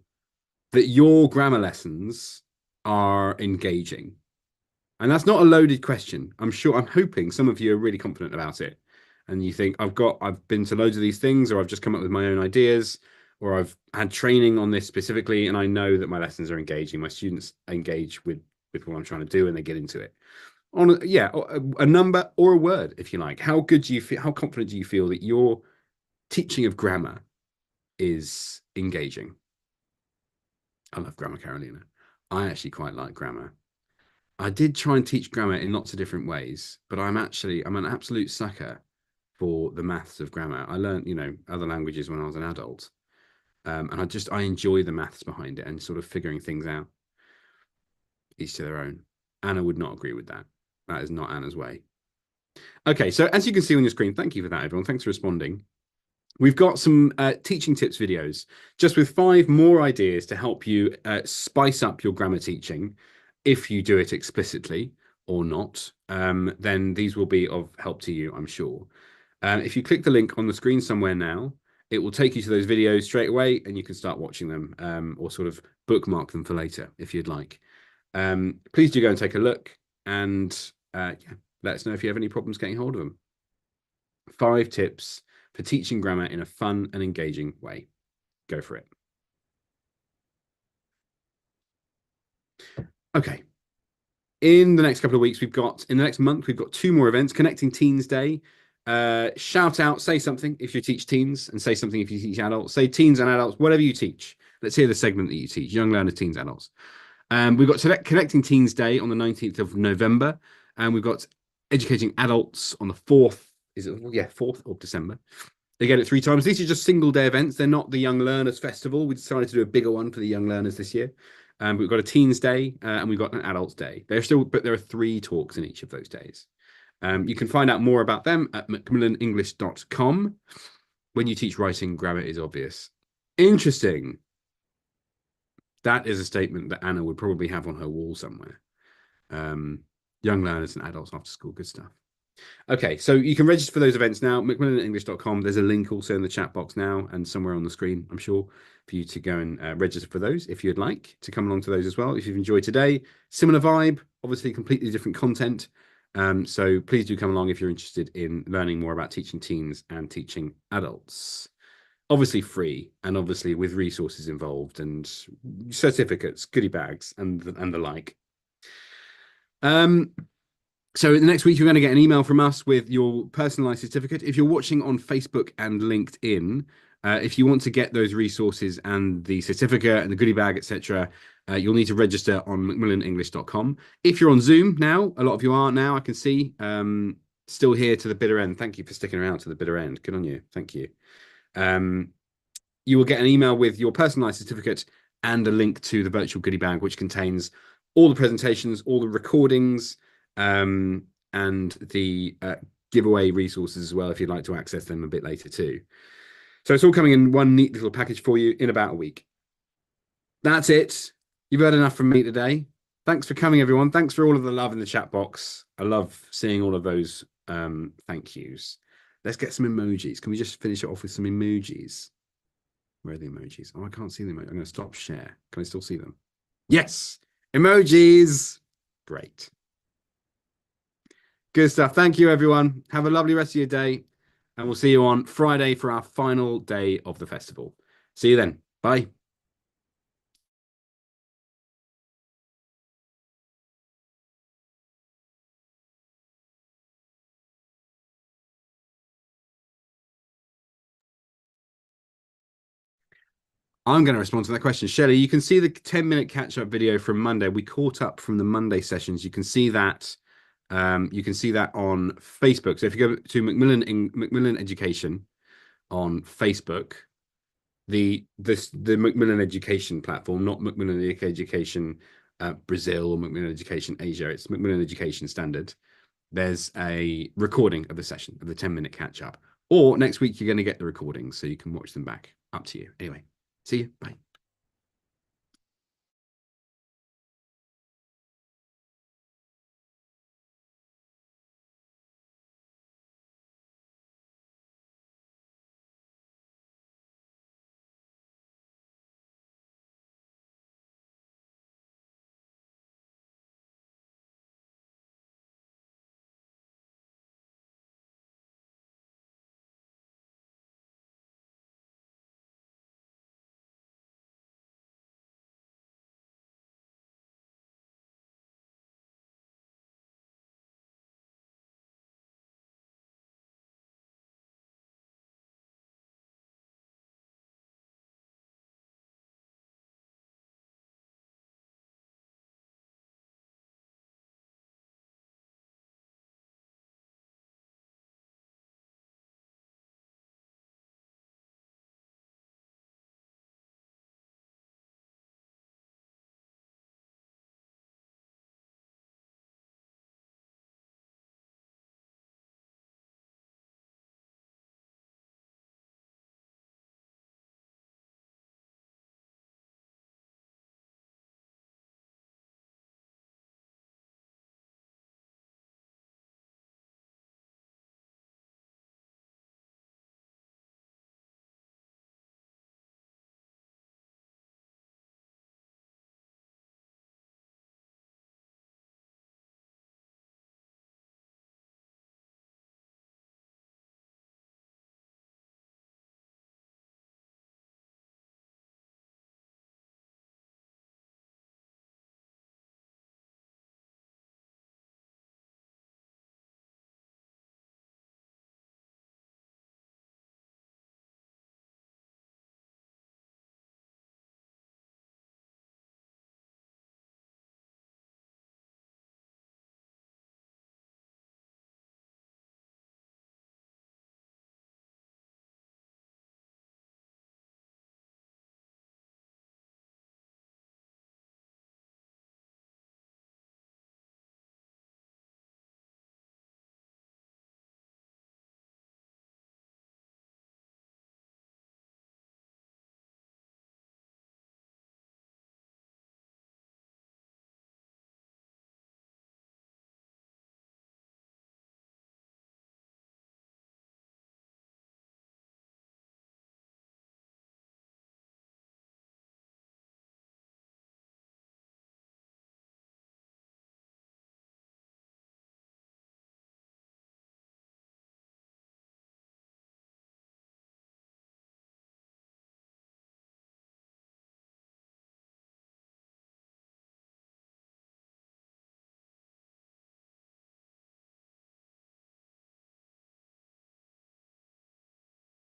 that your grammar lessons are engaging? And that's not a loaded question. I'm hoping some of you are really confident about it. And you think, I've been to loads of these things, or I've just come up with my own ideas, or I've had training on this specifically, and I know that my lessons are engaging. My students engage with what I'm trying to do and they get into it. A number or a word, if you like. How good do you feel? How confident do you feel that your teaching of grammar is engaging? I love grammar, Carolina. I actually quite like grammar. I did try and teach grammar in lots of different ways, but I'm an absolute sucker for the maths of grammar. I learned, you know, other languages when I was an adult. And I enjoy the maths behind it and sort of figuring things out. Each to their own. Anna would not agree with that. That is not Anna's way. Okay, so as you can see on your screen, thank you for that, everyone. Thanks for responding. We've got some teaching tips videos, just with 5 more ideas to help you spice up your grammar teaching, if you do it explicitly or not. Then these will be of help to you, I'm sure. If you click the link on the screen somewhere now, it will take you to those videos straight away, and you can start watching them, or sort of bookmark them for later if you'd like. Please do go and take a look, and yeah, let us know if you have any problems getting hold of them. 5 tips for teaching grammar in a fun and engaging way. Go for it. Okay. In the next couple of weeks, in the next month, we've got 2 more events. Connecting Teens Day. Shout out, say something if you teach teens, and say something if you teach adults. Say teens and adults, whatever you teach. Let's hear the segment that you teach, young learners, teens, adults. We've got Connecting Teens Day on the 19th of November, and we've got Educating Adults on the 4th. Is it? Yeah, 4th of December. They get it 3 times. These are just single day events. They're not the Young Learners Festival. We decided to do a bigger one for the young learners this year. We've got a Teens Day, and we've got an Adults Day. But there are 3 talks in each of those days. You can find out more about them at macmillarenglish.com. When you teach writing, grammar is obvious. Interesting. That is a statement that Anna would probably have on her wall somewhere. Young learners and adults after school, good stuff. Okay, so you can register for those events now, macmillarenglish.com. There's a link also in the chat box now and somewhere on the screen, I'm sure, for you to go and register for those if you'd like to come along to those as well. If you've enjoyed today, similar vibe, obviously completely different content. So please do come along if you're interested in learning more about teaching teens and teaching adults. Obviously free, and obviously with resources involved and certificates, goodie bags, and the like. So in the next week, you're going to get an email from us with your personalized certificate. If you're watching on Facebook and LinkedIn, if you want to get those resources and the certificate and the goodie bag, etc., you'll need to register on macmillarenglish.com. If you're on Zoom now, a lot of you are now, I can see, still here to the bitter end. Thank you for sticking around to the bitter end. Good on you. Thank you. You will get an email with your personalized certificate and a link to the virtual goodie bag, which contains all the presentations, all the recordings, and the giveaway resources as well, if you'd like to access them a bit later too. So it's all coming in one neat little package for you in about a week. That's it. You've heard enough from me today. Thanks for coming, everyone. Thanks for all of the love in the chat box. I love seeing all of those thank yous. Let's get some emojis. Can we just finish it off with some emojis? Where are the emojis? Oh, I can't see them. I'm going to stop share. Can I still see them? Yes. Emojis. Great. Good stuff. Thank you, everyone. Have a lovely rest of your day. And we'll see you on Friday for our final day of the festival. See you then. Bye. I'm going to respond to that question. Shelley, you can see the 10-minute catch-up video from Monday. We caught up from the Monday sessions. You can see that. You can see that on Facebook. So if you go to Macmillan Education on Facebook, the Macmillan Education platform, not Macmillan Education Brazil or Macmillan Education Asia, it's Macmillan Education Standard. There's a recording of the session, of the 10-minute catch-up. Or next week, you're going to get the recordings so you can watch them back. Up to you. Anyway, see you. Bye.